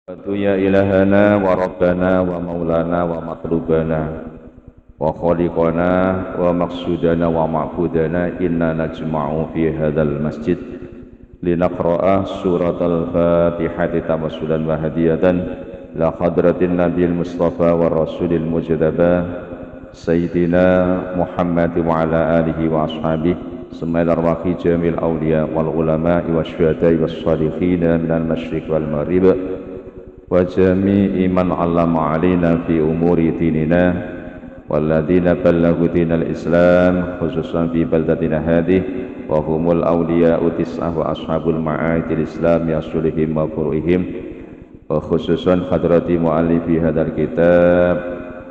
Ya ilahana wa rabbana wa maulana wa matlubana wa khaliqana wa maksudana wa ma'budana inna najma'u fi hadal masjid linaqra'a surat al-fatihati tamassulan wa hadiyatan la hadratin nabil mustafa wa rasulil mujadaba sayyidina Muhammad wa ala alihi wa ashabihi semayil arwahi jamil awliya wal ulama'i wa syuhada'i wa salihina minal masyriq wal maghrib wa jami'i man 'allama 'alaina fi umuri dinina walladzina ballaghu dinal islam khususan fi baldatina hadhihi wa humul awliya'u tis'ah wa ashabul ma'adil islam yasulihim wa furu'ihim wa khususan hadrati mu'allifi hadal kitab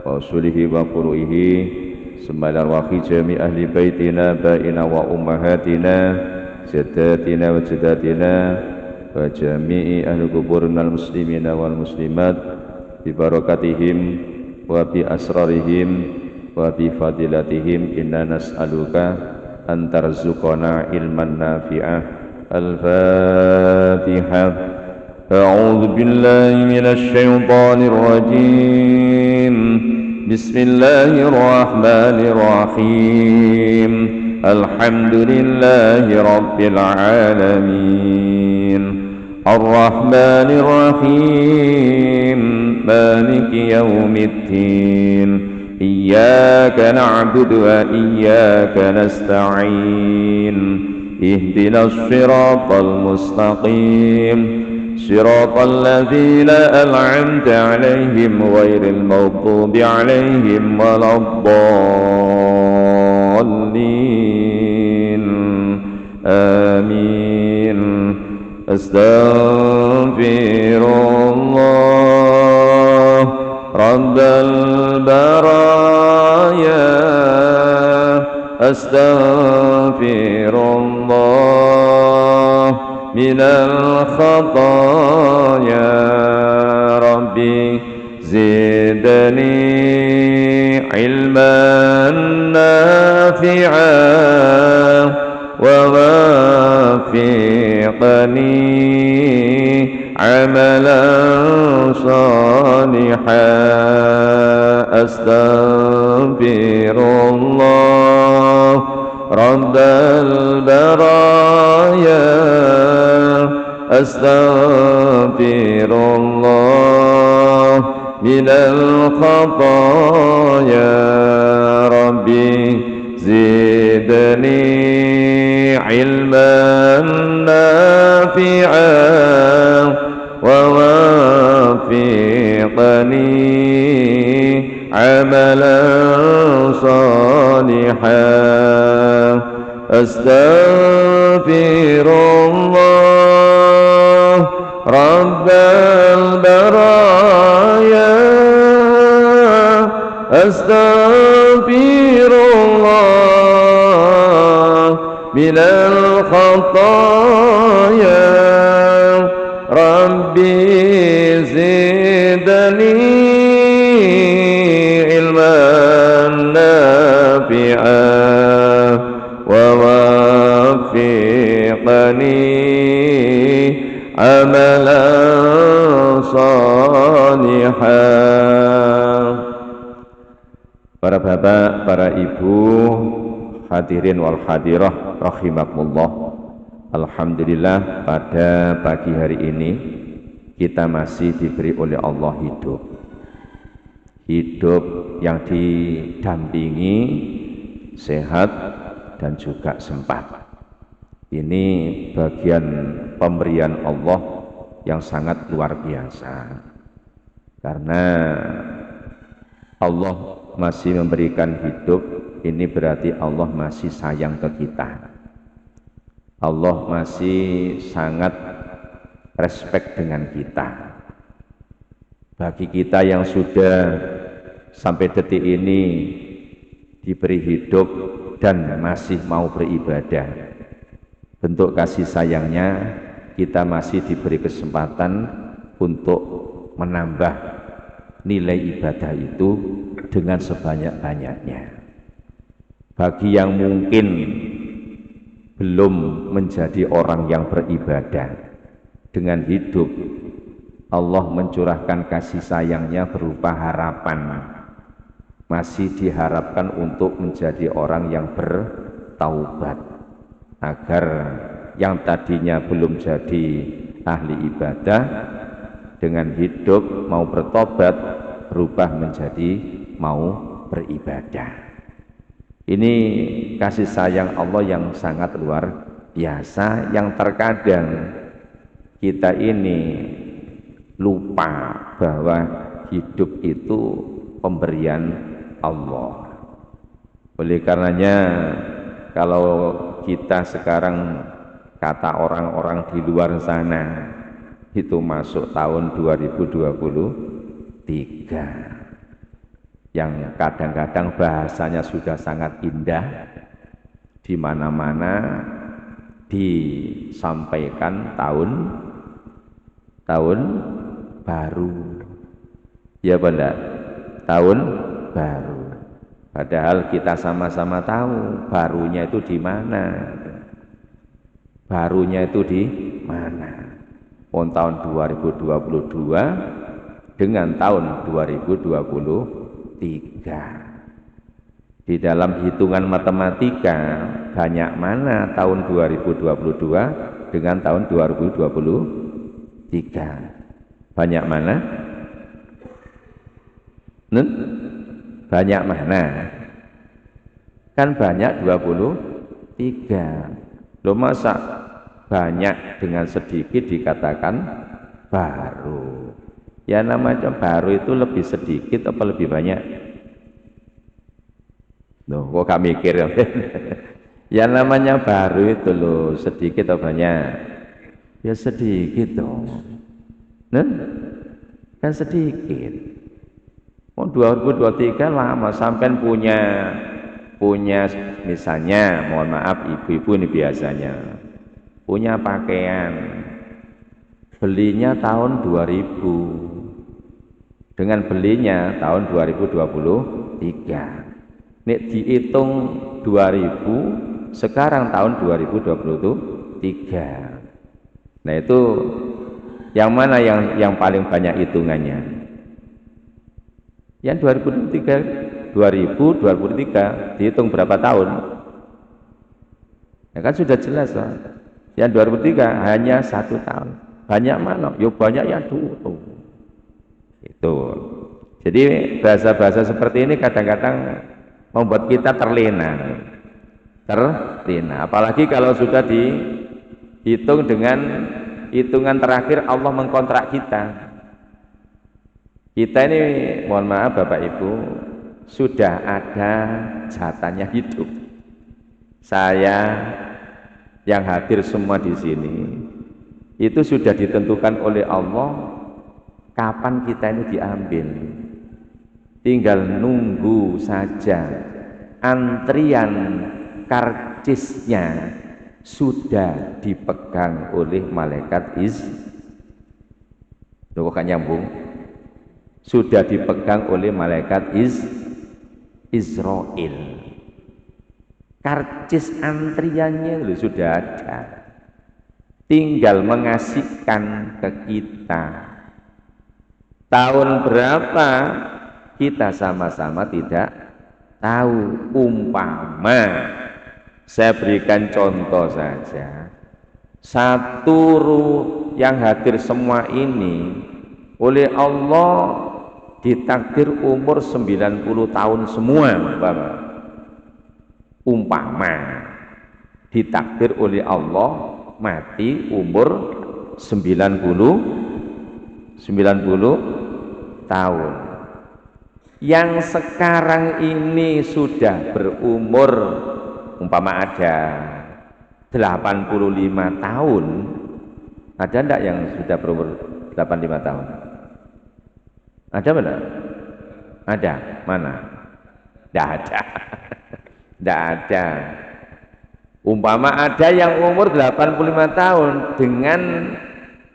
wa usulihi wa furu'ihi sembalan wakhi jami ahli baitina ba'ina wa ummahatina jaddatina wa jaddatina wa jami'i ahli kubur minal muslimina wal muslimat bi barakatihim wa bi asrarihim wa bi fadilatihim inna nas'aluka an tarzuqana ilman nafi'ah. Al-Fatihah. A'udzu billahi minasy syaithanir rajim. Bismillahirrahmanirrahim. Alhamdulillahi rabbil alamin. الرحمن الرحيم مالك يوم الدين إياك نعبد وإياك نستعين اهدنا الصراط المستقيم صراط الذين أنعمت عليهم غير المغضوب عليهم ولا الضالين آمين. Astaghfirullah Rabbal baraya. Astaghfirullah minal khataya. Rabbi zidni ilman nafi'an wa wafiqni amalan salihan. Astaghfirullah rabbal baraya. Astaghfirullah minal khataya. Rabbi zidni ilman nafi'an wa wafiqni amalan salihan. Astaghfirullah rabbal baraya. Astaghfirullah minal khataya. Rabbi zidni ilman nafi'an wa wafiqni amalan salihan. Para bapak, para ibu, hadirin wal hadirah rahimakumullah. Alhamdulillah pada pagi hari ini kita masih diberi oleh Allah hidup yang didampingi sehat dan juga sempat. Ini bagian pemberian Allah yang sangat luar biasa, karena Allah masih memberikan hidup. Ini berarti Allah masih sayang ke kita. Allah masih sangat respect dengan kita. Bagi kita yang sudah sampai detik ini diberi hidup dan masih mau beribadah, bentuk kasih sayangnya kita masih diberi kesempatan untuk menambah nilai ibadah itu dengan sebanyak-banyaknya. Bagi yang mungkin belum menjadi orang yang beribadah dengan hidup Allah mencurahkan kasih sayangnya berupa harapan. Masih diharapkan untuk menjadi orang yang bertaubat, agar yang tadinya belum jadi ahli ibadah dengan hidup mau bertobat berubah menjadi mau beribadah. Ini kasih sayang Allah yang sangat luar biasa, yang terkadang kita ini lupa bahwa hidup itu pemberian Allah. Oleh karenanya kalau kita sekarang, kata orang-orang di luar sana, itu masuk tahun 2023 yang kadang-kadang bahasanya sudah sangat indah, di mana-mana disampaikan tahun baru, ya benar, tahun baru. Padahal kita sama-sama tahu barunya itu di mana. Barunya itu di mana? Tahun 2022 dengan tahun 2023. Di dalam hitungan matematika banyak mana tahun 2022 dengan tahun 2023? Banyak mana? Banyak mana? Kan banyak 23. Loh, masa banyak dengan sedikit dikatakan baru? Ya namanya baru itu lebih sedikit apa lebih banyak? Loh, kok gak mikir? Ya namanya baru itu loh, sedikit atau banyak? Ya sedikit dong. Kan sedikit. 2023 lama, sampai punya misalnya, mohon maaf ibu-ibu ini biasanya punya pakaian, belinya tahun 2000, dengan belinya tahun 2023, nek dihitung 2000 sekarang tahun 2023. Nah itu yang mana yang paling banyak hitungannya? Yang 2023 dihitung berapa tahun? Ya kan sudah jelas lah. Yang 2003 hanya 1 tahun. Banyak mana? Ya banyak yang dulu. Itu. Jadi bahasa-bahasa seperti ini kadang-kadang membuat kita terlena. Apalagi kalau sudah dihitung dengan hitungan terakhir Allah mengkontrak kita. Kita ini, mohon maaf Bapak Ibu, sudah ada jatahnya hidup. Saya yang hadir semua di sini, itu sudah ditentukan oleh Allah kapan kita ini diambil. Tinggal nunggu saja, antrian karcisnya sudah dipegang oleh malaikat Loh, kok nyambung? Sudah dipegang oleh malaikat Israel. Karcis antriannya sudah ada, tinggal mengasihkan ke kita. Tahun berapa kita sama-sama tidak tahu. Umpama saya berikan contoh saja, satu ruh yang hadir semua ini oleh Allah ditakdir umur 90 tahun semua. Umpama ditakdir oleh Allah mati umur 90 tahun. Yang sekarang ini sudah berumur umpama ada 85 tahun. Ada enggak yang sudah berumur 85 tahun? Ada benar? Ada? Mana? Tidak ada. Tidak ada. Umpama ada yang umur 85 tahun dengan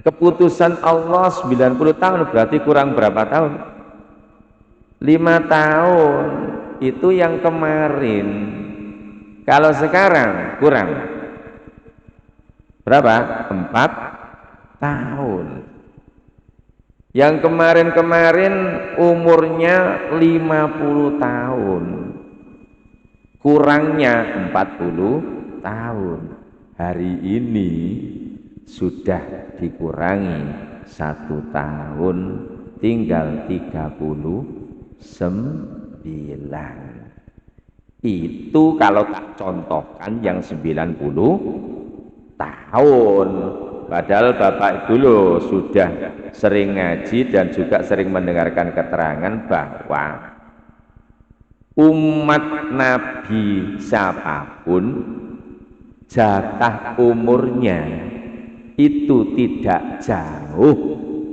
keputusan Allah 90 tahun, berarti kurang berapa tahun? 5 tahun. Itu yang kemarin. Kalau sekarang kurang berapa? 4 tahun. Yang kemarin-kemarin umurnya 50 tahun. Kurangnya 40 tahun. Hari ini sudah dikurangi 1 tahun, tinggal 39. Itu kalau tak contohkan yang 90 tahun. Padahal Bapak dulu sudah sering ngaji dan juga sering mendengarkan keterangan bahwa umat Nabi siapapun jatah umurnya itu tidak jauh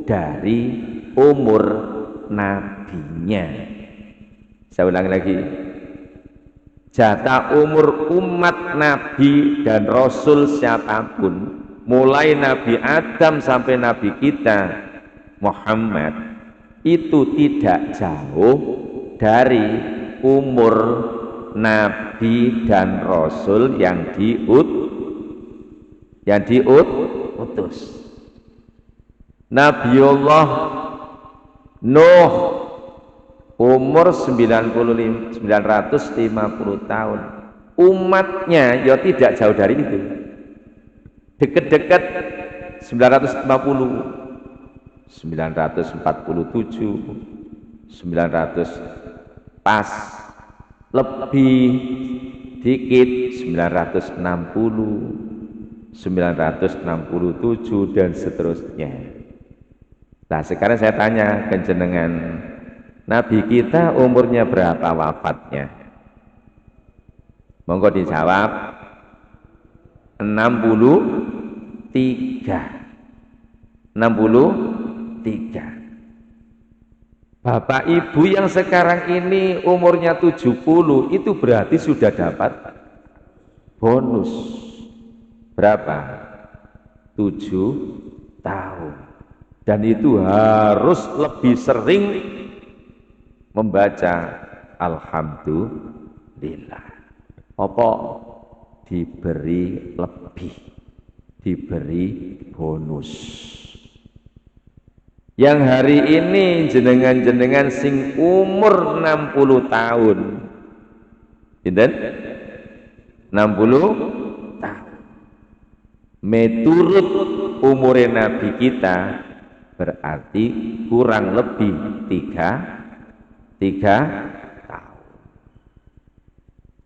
dari umur nabinya. Saya ulangi lagi, jatah umur umat Nabi dan Rasul siapapun, mulai Nabi Adam sampai Nabi kita Muhammad, itu tidak jauh dari umur Nabi dan Rasul yang diutus. Nabiullah Nuh umur 950 tahun. Umatnya ya tidak jauh dari itu. Dekat-dekat 950, 947, 900 pas, lebih dikit 960, 967 dan seterusnya. Nah sekarang saya tanya ke jenengan, Nabi kita umurnya berapa wafatnya? Monggo dijawab. 63. Bapak Ibu yang sekarang ini umurnya 70, itu berarti sudah dapat bonus berapa? 7 tahun. Dan itu harus lebih sering membaca Alhamdulillah. Apa? Diberi lebih, diberi bonus. Yang hari ini jenengan-jenengan sing umur 60 tahun, sinten? 60 tahun. Meturut umur Nabi kita berarti kurang lebih 3 tahun.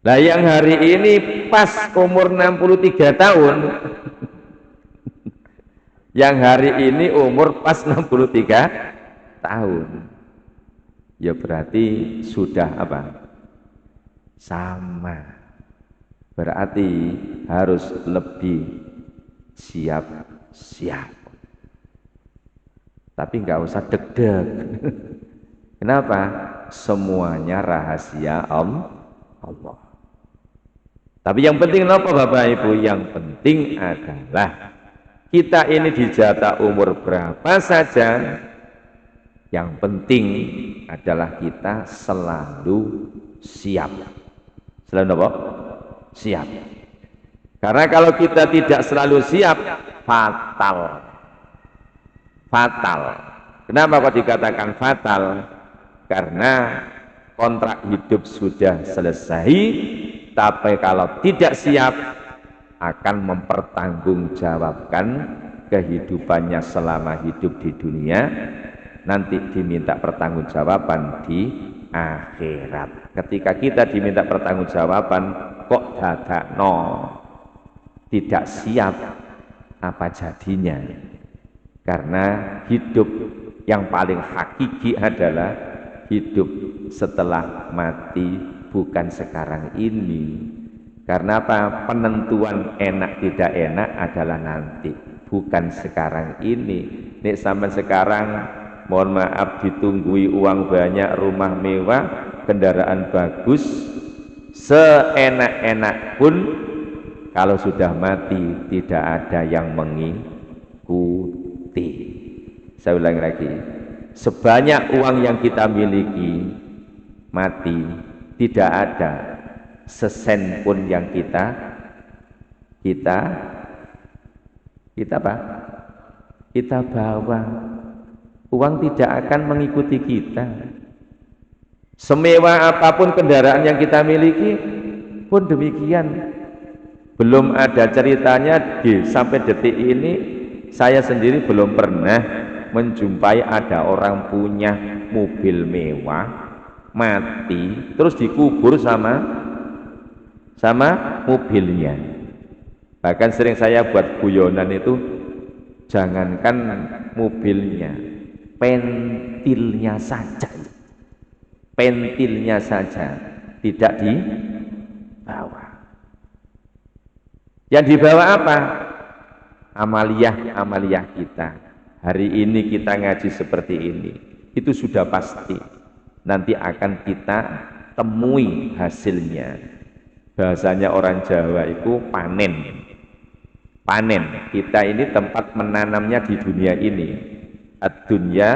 Nah yang hari ini pas umur 63 tahun, yang hari ini umur pas 63 tahun, ya berarti sudah apa? Sama. Berarti harus lebih siap-siap. Tapi nggak usah deg-deg. Kenapa? Semuanya rahasia Allah. Tapi yang penting apa Bapak Ibu? Yang penting adalah kita ini dijatah umur berapa saja, yang penting adalah kita selalu siap. Selalu apa? Siap. Karena kalau kita tidak selalu siap, fatal. Kenapa kok dikatakan fatal? Karena kontrak hidup sudah selesai, tapi kalau tidak siap akan mempertanggungjawabkan kehidupannya selama hidup di dunia, nanti diminta pertanggungjawaban di akhirat. Ketika kita diminta pertanggungjawaban kok dadakno tidak siap, apa jadinya? Karena hidup yang paling hakiki adalah hidup setelah mati, bukan sekarang ini. Karena apa? Penentuan enak tidak enak adalah nanti, bukan sekarang ini. Nek sampai sekarang, mohon maaf, ditunggui uang banyak, rumah mewah, kendaraan bagus, seenak-enak pun kalau sudah mati tidak ada yang mengikuti. Saya ulangi lagi, sebanyak uang yang kita miliki, mati tidak ada sesen pun yang kita apa? Kita bawa. Uang tidak akan mengikuti kita. Semewah apapun kendaraan yang kita miliki pun demikian. Belum ada ceritanya sampai detik ini saya sendiri belum pernah menjumpai ada orang punya mobil mewah mati terus dikubur sama mobilnya. Bahkan sering saya buat guyonan itu, jangankan mobilnya, pentilnya saja tidak dibawa. Yang dibawa apa? Amaliyah kita. Hari ini kita ngaji seperti ini, itu sudah pasti nanti akan kita temui hasilnya. Bahasanya orang Jawa itu panen. Kita ini tempat menanamnya di dunia ini. Ad-dunya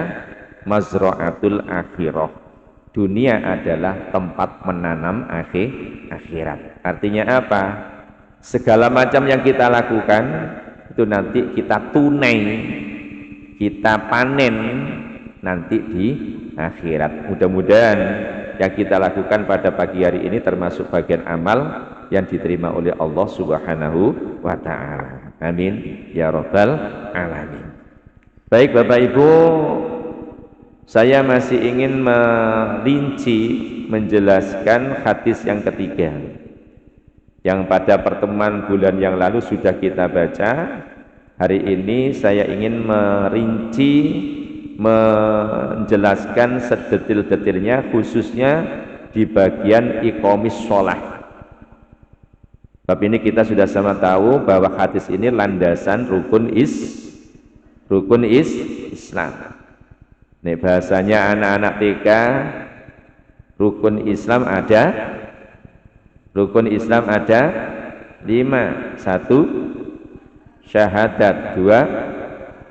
mazra'atul akhirah. Dunia adalah tempat menanam akhirat. Artinya apa? Segala macam yang kita lakukan itu nanti kita tunai, kita panen nanti di akhirat. Mudah-mudahan yang kita lakukan pada pagi hari ini termasuk bagian amal yang diterima oleh Allah Subhanahu wa ta'ala. Amin ya rabbal alamin. Baik Bapak Ibu, saya masih ingin merinci menjelaskan hadis yang ketiga yang pada pertemuan bulan yang lalu sudah kita baca. Hari ini saya ingin merinci, menjelaskan sedetil-detilnya, khususnya di bagian iqamis sholat. Bab ini kita sudah sama tahu bahwa hadis ini landasan rukun Islam. Nih bahasanya anak-anak TK, rukun Islam ada 5. 1 syahadat, 2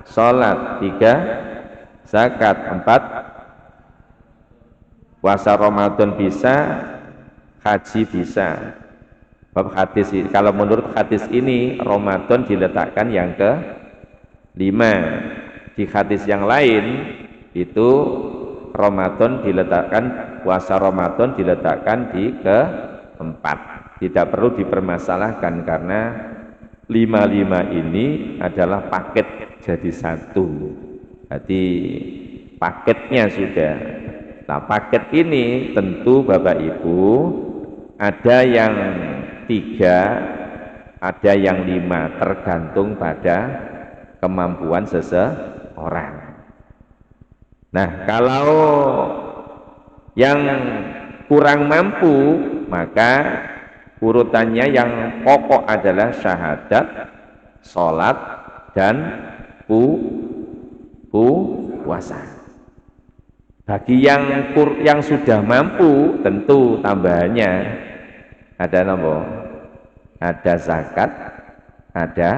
sholat, 3 zakat, 4 puasa Ramadan bisa, haji bisa. Bab hadis, kalau menurut hadis ini Ramadan diletakkan yang ke-5. Di hadis yang lain itu Ramadan diletakkan, puasa Ramadan diletakkan di ke-4. Tidak perlu dipermasalahkan karena 5 ini adalah paket jadi satu. Jadi paketnya sudah. Nah paket ini tentu Bapak Ibu ada yang 3, ada yang 5, tergantung pada kemampuan seseorang. Nah kalau yang kurang mampu, maka urutannya yang pokok adalah syahadat, sholat, dan puasa. Bagi yang sudah mampu, tentu tambahannya ada nomor, ada zakat, ada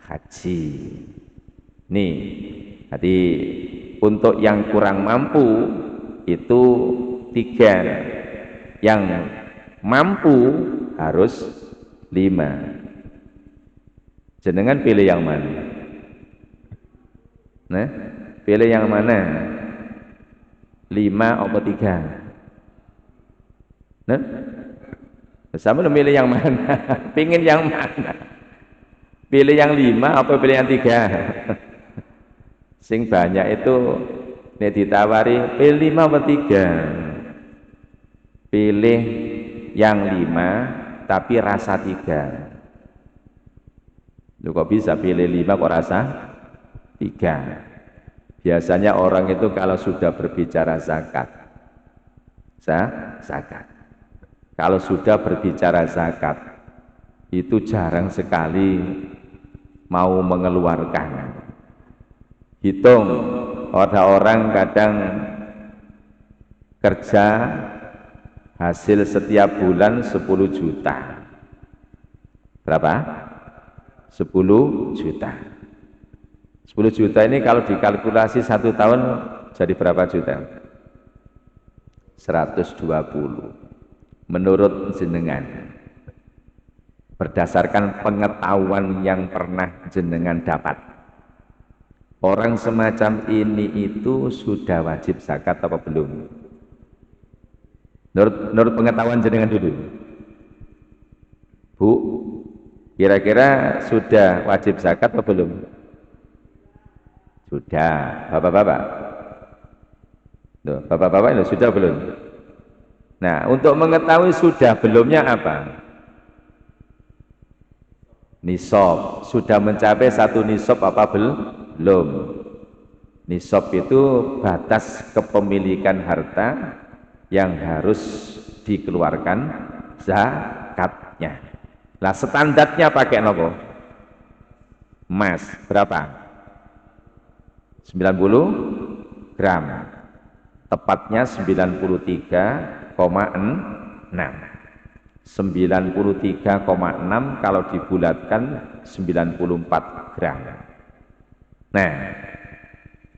haji. Nih, jadi untuk yang kurang mampu itu 3, yang mampu harus 5. Jenengan pilih yang mana? Nah, pilih yang mana? 5 atau 3? Nah, sama milih yang mana? Pingin yang mana? Pilih yang 5 atau pilih yang 3? Sing banyak itu nih ditawari pilih 5 atau 3? Pilih yang 5 tapi rasa 3. Lu kok bisa pilih 5 kok rasa 3? Biasanya orang itu kalau sudah berbicara zakat, kalau sudah berbicara zakat itu jarang sekali mau mengeluarkan. Hitung, ada orang kadang kerja hasil setiap bulan 10 juta. Berapa? 10 juta. 10 juta ini kalau dikalkulasi 1 tahun jadi berapa juta? 120. Menurut jenengan, berdasarkan pengetahuan yang pernah jenengan dapat, Orang semacam ini itu sudah wajib zakat apa belum? Menurut pengetahuan jenengan dulu. Bu, kira-kira sudah wajib zakat atau belum? Sudah, bapak-bapak. Bapak-bapak ini sudah belum? Nah, untuk mengetahui sudah belumnya apa? Nisab. Sudah mencapai satu nisab apa belum? Nisab itu batas kepemilikan harta yang harus dikeluarkan zakatnya. Lah standarnya pakai nopo? Emas berapa? 90 gram, tepatnya 93,6. 93,6 kalau dibulatkan 94 gram. Nah,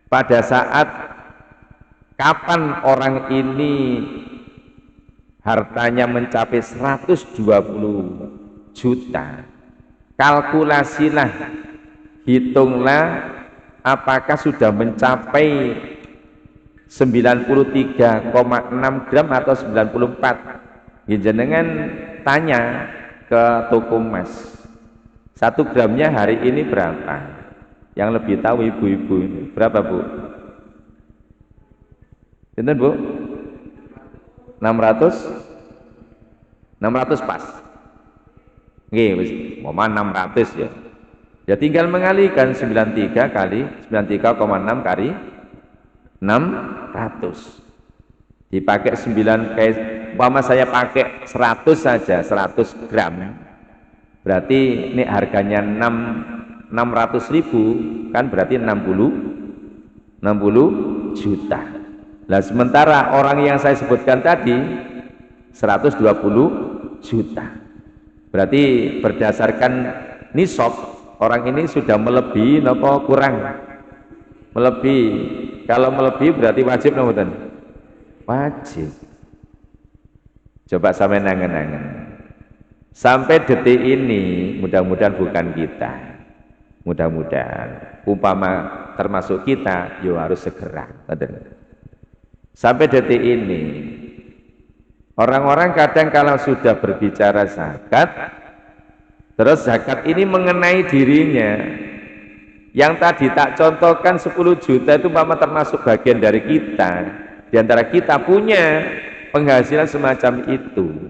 pada saat kapan orang ini hartanya mencapai 120 juta, kalkulasilah, hitunglah apakah sudah mencapai 93,6 gram atau 94. Jenengan tanya ke toko emas, 1 gramnya hari ini berapa? Yang lebih tahu ibu-ibu ini berapa, Bu? Betul, Bu? 600 pas. Nggih, wis, momen 600 ya. Ya tinggal mengalihkan 93 kali 93,6 kali 600. Dipakai 9 kayak umpama saya pakai 100 saja, 100 gram. Berarti ini harganya 600.000 kan berarti 60 juta. Nah, sementara orang yang saya sebutkan tadi 120 juta. Berarti berdasarkan nisab orang ini sudah melebihi apa kurang? Melebihi. Kalau melebihi berarti wajib napa? Wajib. Coba sampai nangen-nangen. Sampai detik ini mudah-mudahan bukan kita. Mudah-mudahan umpama termasuk kita, yo harus segera. Sampai detik ini orang-orang kadang kalau sudah berbicara zakat, terus zakat ini mengenai dirinya. Yang tadi tak contohkan 10 juta itu umpama termasuk bagian dari kita. Di antara kita punya penghasilan semacam itu.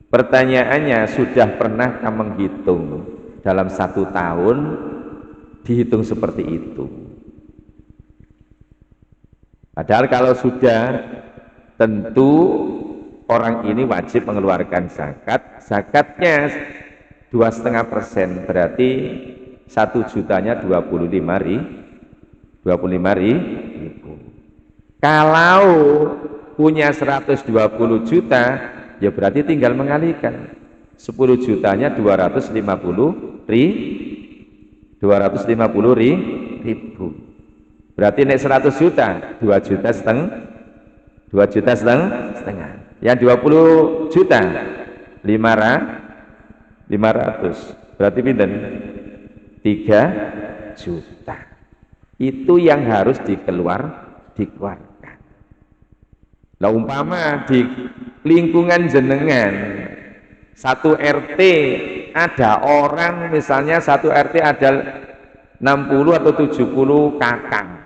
Pertanyaannya, sudah pernah kamu menghitung dalam 1 tahun dihitung seperti itu? Padahal kalau sudah, tentu orang ini wajib mengeluarkan zakat. Zakatnya 2,5%, berarti 1 jutanya 25.000. Kalau punya 120 juta, ya berarti tinggal mengalihkan 10 jutanya 250 ribu. Berarti naik 100 juta 2 juta setengah. Yang 20 juta 500 berarti pinten 3 juta. Itu yang harus dikeluarkan. Lah umpama di lingkungan jenengan 1 RT ada orang, misalnya 1 RT ada 60 atau 70 kakang.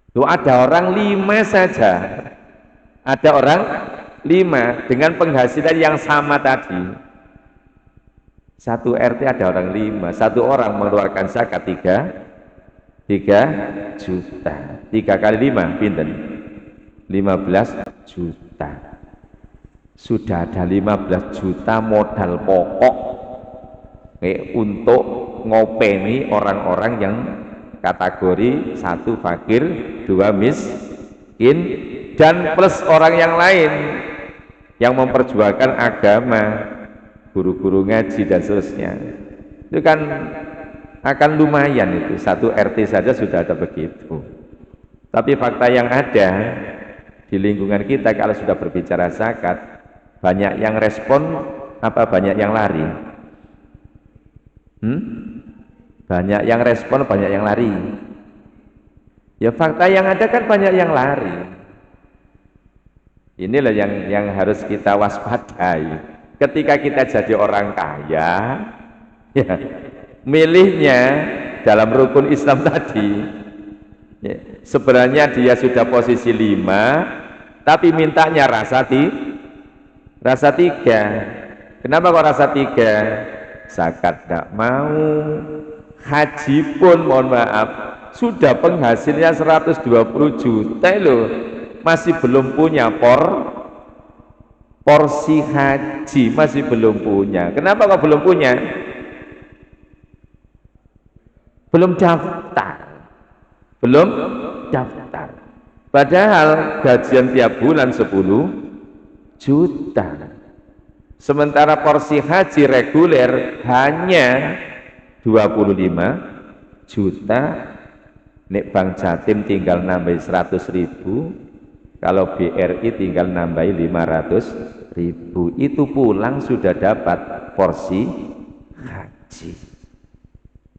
Tuh ada orang 5 saja. Ada orang 5 dengan penghasilan yang sama tadi. 1 RT ada orang 5, 1 orang mengeluarkan zakat 3 juta. 3 kali 5 pinten? 15 juta. Sudah ada 15 juta modal pokok untuk ngopeni orang-orang yang kategori 1 fakir, 2 miskin, dan plus orang yang lain yang memperjuangkan agama, guru-guru ngaji dan seterusnya. Itu kan akan lumayan itu, 1 RT saja sudah ada begitu. Tapi fakta yang ada di lingkungan kita kalau sudah berbicara zakat, banyak yang respon apa banyak yang lari? Banyak yang respon, banyak yang lari. Ya fakta yang ada kan banyak yang lari. Inilah yang harus kita waspadai. Ketika kita jadi orang kaya, ya, milihnya dalam rukun Islam tadi, ya, sebenarnya dia sudah posisi 5, tapi mintanya rasa 3. Kenapa kok rasa 3? Zakat tidak mau, haji pun mohon maaf sudah penghasilnya 120 juta loh, masih belum punya porsi haji, masih belum punya. Kenapa kok belum punya? Belum daftar. Padahal gajian tiap bulan 10 juta. Sementara porsi haji reguler hanya 25 juta. Nek Bank Jatim tinggal nambahi 100.000, kalau BRI tinggal nambahi 500.000, itu pulang sudah dapat porsi haji.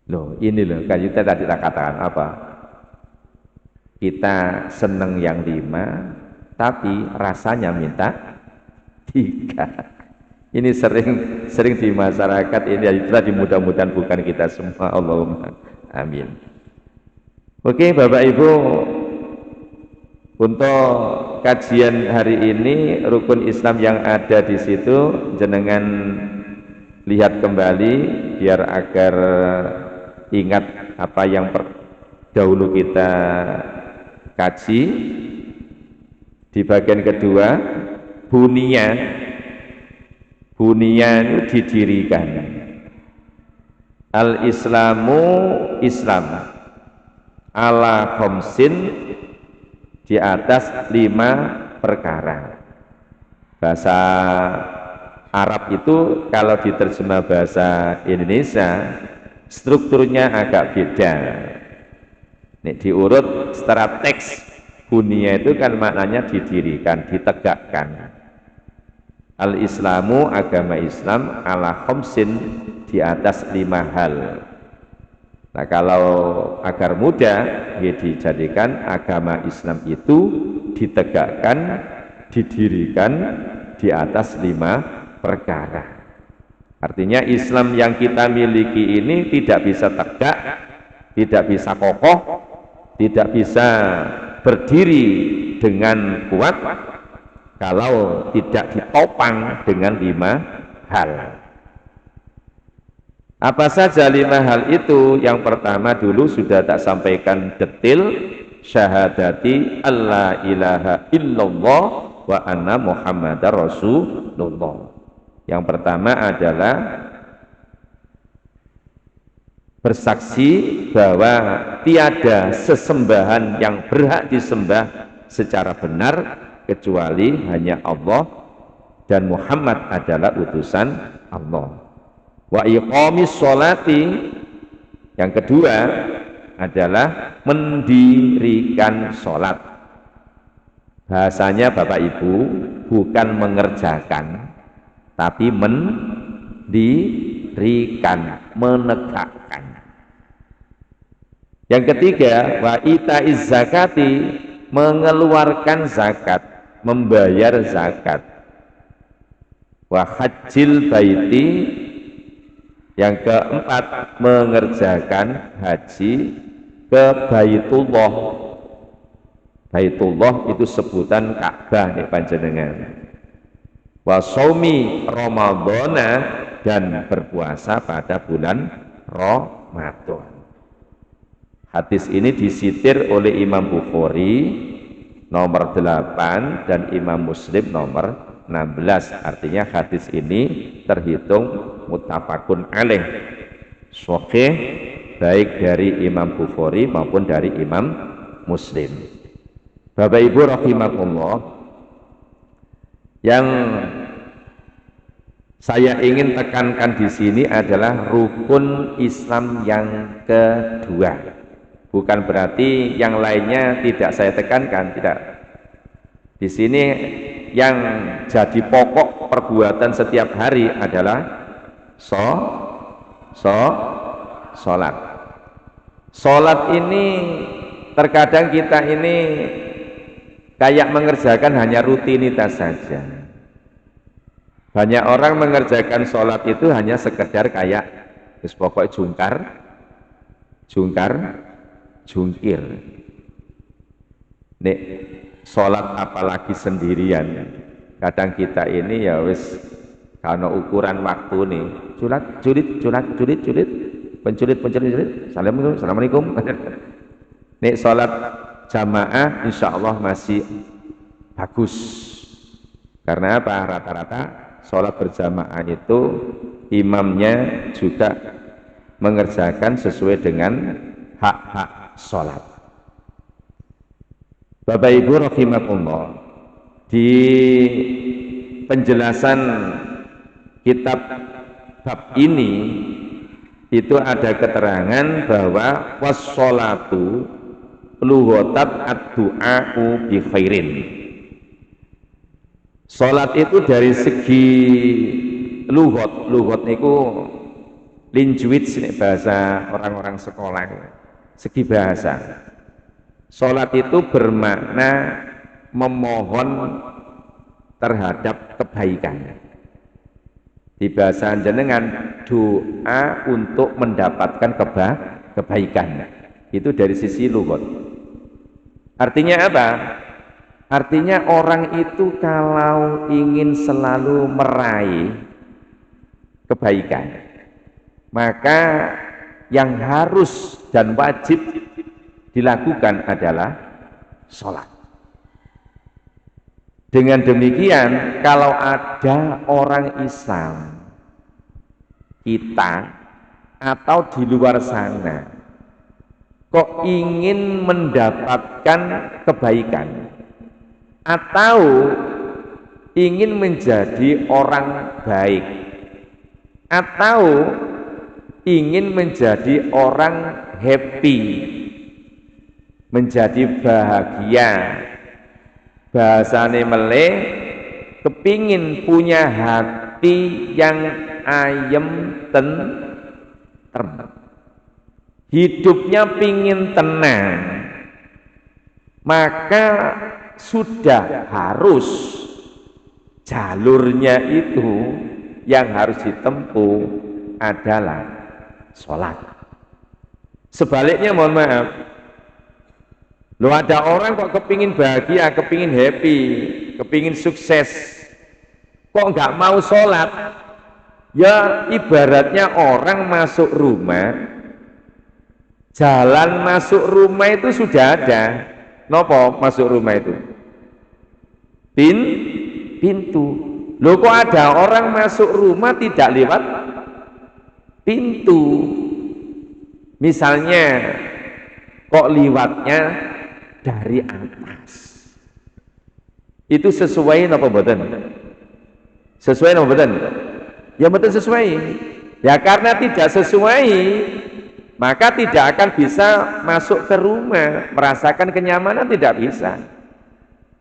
Loh, ini loh, kan kita tadi katakan apa? Kita seneng yang 5, tapi rasanya minta 3. Ini sering di masyarakat ini, tadi mudah-mudahan bukan kita semua. Allahumma amin. Oke Bapak Ibu, untuk kajian hari ini rukun Islam yang ada di situ jenengan lihat kembali biar agar ingat apa yang dahulu kita kaji. Di bagian kedua, bunia itu didirikan. Al-Islamu Islam ala khamsin, di atas 5 perkara. Bahasa Arab itu kalau diterjemah bahasa Indonesia strukturnya agak beda. Nih, diurut secara teks, bunia itu kan maknanya didirikan, ditegakkan. Al-Islamu, agama Islam, ala khamsin, di atas 5 hal. Nah, kalau agar mudah, ya dijadikan agama Islam itu ditegakkan, didirikan di atas 5 perkara. Artinya Islam yang kita miliki ini tidak bisa tegak, tidak bisa kokoh, tidak bisa berdiri dengan kuat kalau tidak ditopang dengan 5 hal. Apa saja 5 hal itu? Yang pertama dulu sudah tak sampaikan detail, syahadati alla ilaha illallah wa anna muhammadar rasulullah. Yang pertama adalah bersaksi bahwa tiada sesembahan yang berhak disembah secara benar kecuali hanya Allah, dan Muhammad adalah utusan Allah. Wa iqamis sholati, yang kedua adalah mendirikan sholat. Bahasanya Bapak Ibu bukan mengerjakan, tapi mendirikan, menegakkan. Yang ketiga, wa itaiz zakati, mengeluarkan zakat, membayar zakat. Wa hajjil baiti, yang keempat mengerjakan haji ke Baitullah. Baitullah itu sebutan Ka'bah nih panjenengan. Wa shaumi Ramadhana, dan berpuasa pada bulan Ramadan. Hadis ini disitir oleh Imam Bukhari nomor 8 dan Imam Muslim nomor 16. Artinya hadis ini terhitung muttafaqun alaih, sahih, baik dari Imam Bukhari maupun dari Imam Muslim. Bapak Ibu rahimakumullah, yang saya ingin tekankan di sini adalah rukun Islam yang kedua. Bukan berarti yang lainnya tidak saya tekankan, tidak. Di sini yang jadi pokok perbuatan setiap hari adalah sholat. Sholat ini terkadang kita ini kayak mengerjakan hanya rutinitas saja. Banyak orang mengerjakan sholat itu hanya sekedar kayak pokoknya jungkir. Nek sholat apalagi sendirian, kadang kita ini ya wis karena ukuran waktu nih, penculit, assalamualaikum. Nek sholat jamaah insya Allah masih bagus. Karena apa? Rata-rata sholat berjamaah itu imamnya juga mengerjakan sesuai dengan hak-hak sholat. Bapak Ibu rahimakumullah, di penjelasan kitab bab ini itu ada keterangan bahwa wassolatu lughatat ad-du'a'u bi khairin. Salat itu dari segi lughat niku linjuit nek bahasa orang-orang sekolah. Segi bahasa. Salat itu bermakna memohon terhadap kebaikan. Di bahasa jenengan doa untuk mendapatkan kebaikan. Itu dari sisi lughat. Artinya apa? Artinya orang itu kalau ingin selalu meraih kebaikan, maka yang harus dan wajib dilakukan adalah sholat. Dengan demikian, kalau ada orang Islam kita atau di luar sana kok ingin mendapatkan kebaikan atau ingin menjadi orang baik atau ingin menjadi orang happy, menjadi bahagia, bahasane meleh, kepingin punya hati yang ayem tentrem, hidupnya pingin tenang, maka sudah harus jalurnya itu yang harus ditempuh adalah sholat. Sebaliknya mohon maaf, lo ada orang kok kepingin bahagia, kepingin happy, kepingin sukses, kok nggak mau sholat? Ya ibaratnya orang masuk rumah, jalan masuk rumah itu sudah ada. Nopo masuk rumah itu? Pintu. Loh kok ada orang masuk rumah tidak lewat pintu? Misalnya kok liwatnya dari atas. Itu sesuai napa mboten? Sesuai napa mboten? Ya mboten sesuai. Ya karena tidak sesuai, maka tidak akan bisa masuk ke rumah, merasakan kenyamanan tidak bisa.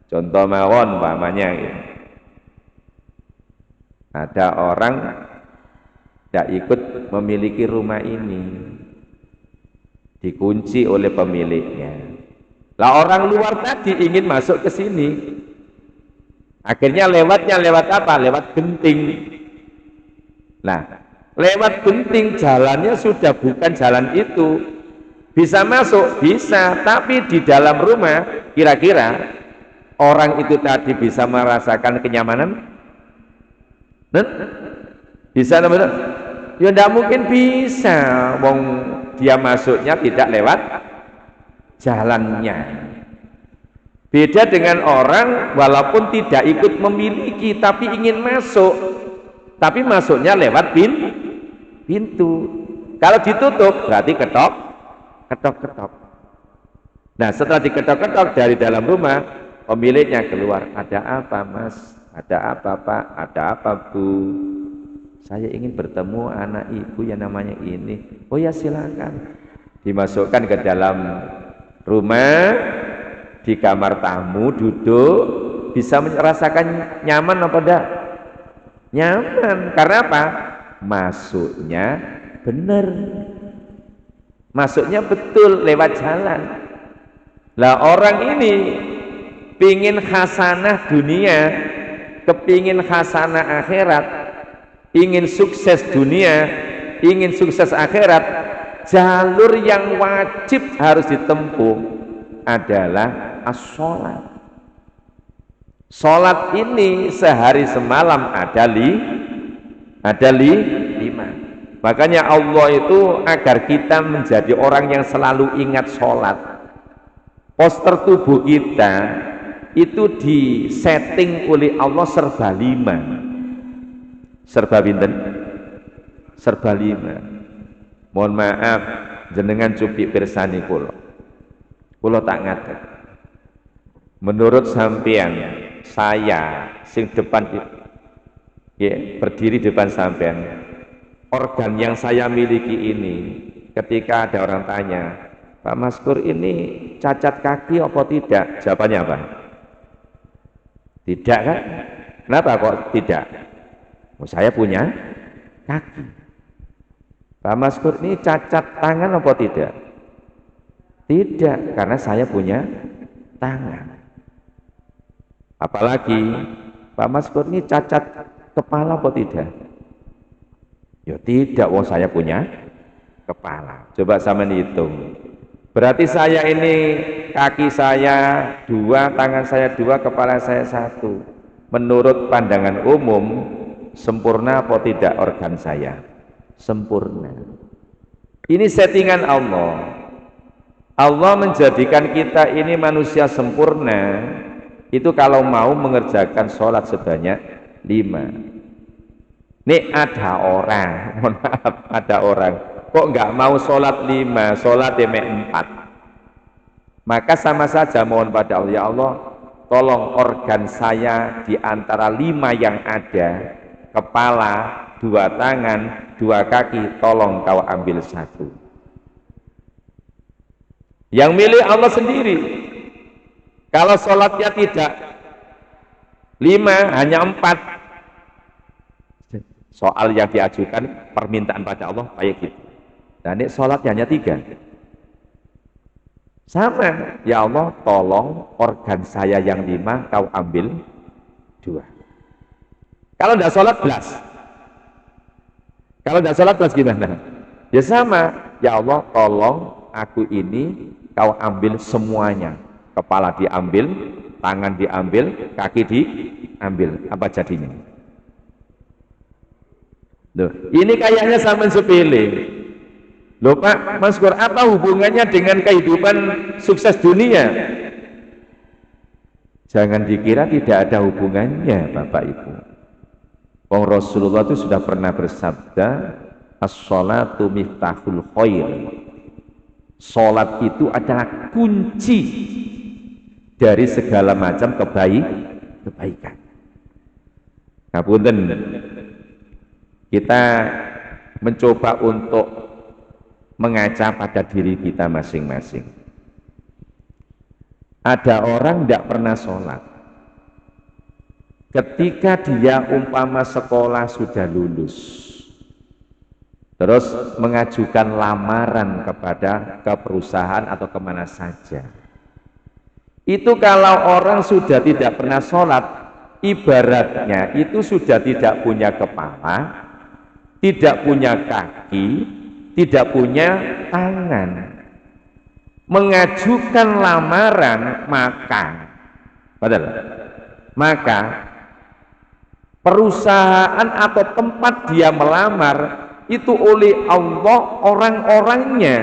Contoh mawon umpamanya gitu. Ada orang tidak ikut memiliki rumah ini, dikunci oleh pemiliknya. Lah orang luar tadi ingin masuk ke sini, akhirnya lewatnya lewat apa? Lewat genting. Nah, lewat genting jalannya sudah bukan jalan itu. Bisa masuk? Bisa, tapi di dalam rumah kira-kira orang itu tadi bisa merasakan kenyamanan? Bisa namanya? Ya tidak mungkin bisa, wong dia masuknya tidak lewat jalannya. Beda dengan orang walaupun tidak ikut memiliki tapi ingin masuk, tapi masuknya lewat pintu. Kalau ditutup berarti ketok. Nah setelah diketok-ketok dari dalam rumah, pemiliknya keluar. Ada apa mas? Ada apa pak? Ada apa bu? Saya ingin bertemu anak ibu yang namanya ini. Oh ya silakan. Dimasukkan ke dalam rumah, di kamar tamu duduk, bisa merasakan nyaman apa enggak? Nyaman. Karena apa? Masuknya benar. Masuknya betul lewat jalan. Lah orang ini pingin khasanah dunia, kepingin khasanah akhirat, ingin sukses dunia, ingin sukses akhirat, jalur yang wajib harus ditempuh adalah as-sholat. Sholat ini sehari semalam ada lima. Makanya Allah itu agar kita menjadi orang yang selalu ingat sholat. Poster tubuh kita itu disetting oleh Allah serba 5. Serba pinten? Serba 5. Mohon maaf jenengan cupik pirsani kula tak ngaten. Menurut sampean, saya sing depan ya, berdiri depan sampean, organ yang saya miliki ini, ketika ada orang tanya, Pak Maskur ini cacat kaki apa tidak? Jawabannya apa? Tidak kan? Kenapa kok tidak? Oh, saya punya kaki. Pak Maskur ini cacat tangan apa tidak? Tidak, karena saya punya tangan. Apalagi Pak Maskur ini cacat kepala apa tidak? Ya tidak, wong saya punya kepala. Coba sama hitung. Berarti saya ini kaki saya 2, tangan saya 2, kepala saya 1. Menurut pandangan umum sempurna apa tidak organ saya? Sempurna. Ini settingan Allah. Allah menjadikan kita ini manusia sempurna itu kalau mau mengerjakan sholat sebanyak 5. Nih ada orang, mohon maaf, ada orang kok nggak mau sholat 5, sholat 4. Maka sama saja mohon pada Allah, ya Allah, tolong organ saya di antara 5 yang ada, kepala, 2 tangan, 2 kaki, tolong kau ambil 1. Yang milih Allah sendiri. Kalau sholatnya tidak 5, hanya 4. Soal yang diajukan permintaan pada Allah kayak gitu. Dan ini sholatnya hanya 3. Sama, ya Allah tolong organ saya yang 5 kau ambil 2. Kalau tidak sholat belas. Kalau tidak sholat belas gimana? Ya sama, ya Allah tolong aku ini kau ambil semuanya. Kepala diambil, tangan diambil, kaki diambil. Apa jadinya? Loh, ini kayaknya sama sepele. Loh Pak Maskur, apa hubungannya dengan kehidupan sukses dunia? Jangan dikira tidak ada hubungannya Bapak Ibu. Rasulullah itu sudah pernah bersabda, as-sholatu miftahul khair. Sholat itu adalah kunci dari segala macam kebaikan. Ngapunten, kita mencoba untuk mengaca pada diri kita masing-masing. Ada orang tidak pernah sholat. Ketika dia umpama sekolah sudah lulus, terus mengajukan lamaran ke perusahaan atau kemana saja, itu kalau orang sudah tidak pernah sholat, ibaratnya itu sudah tidak punya kepala, tidak punya kaki, tidak punya tangan. Mengajukan lamaran maka perusahaan atau tempat dia melamar itu oleh Allah, orang-orangnya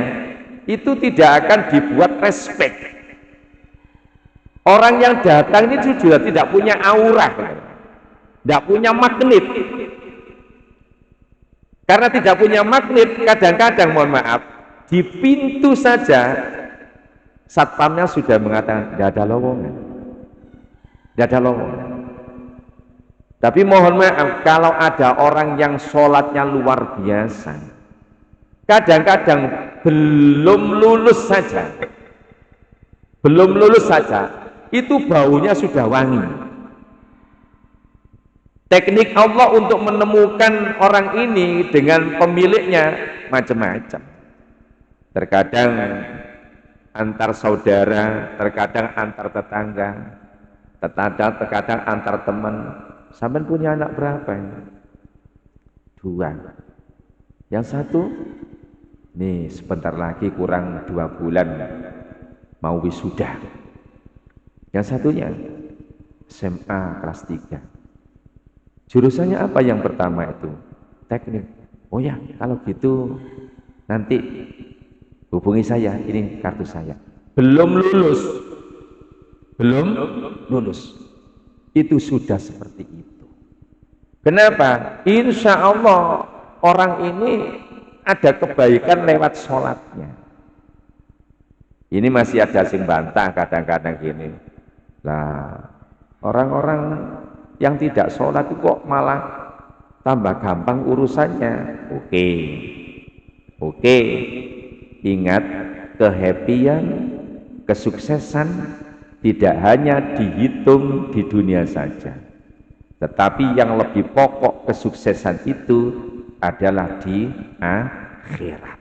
itu tidak akan dibuat respect. Orang yang datang ini juga tidak punya aura, tidak punya magnet. Karena tidak punya magnet, kadang-kadang mohon maaf, di pintu saja satpamnya sudah mengatakan tidak ada lowongan, tidak ada lowongan. Tapi mohon maaf, kalau ada orang yang sholatnya luar biasa, kadang-kadang belum lulus saja, itu baunya sudah wangi. Teknik Allah untuk menemukan orang ini dengan pemiliknya macam-macam. terkadang antar saudara, terkadang antar tetangga, terkadang antar teman. Sampean punya anak berapa ini? 2. Yang satu, nih sebentar lagi kurang 2 bulan mau wisuda. Yang satunya SMA kelas 3. Jurusannya apa yang pertama itu? Teknik. Oh ya, kalau gitu nanti hubungi saya, ini kartu saya. Belum lulus. Itu sudah seperti itu. Kenapa? Insya Allah orang ini ada kebaikan lewat sholatnya. Ini masih ada sing bantah kadang-kadang gini. Lah, orang-orang yang tidak sholat itu kok malah tambah gampang urusannya. Oke. Ingat, kehappian, kesuksesan tidak hanya dihitung di dunia saja, tetapi yang lebih pokok kesuksesan itu adalah di akhirat.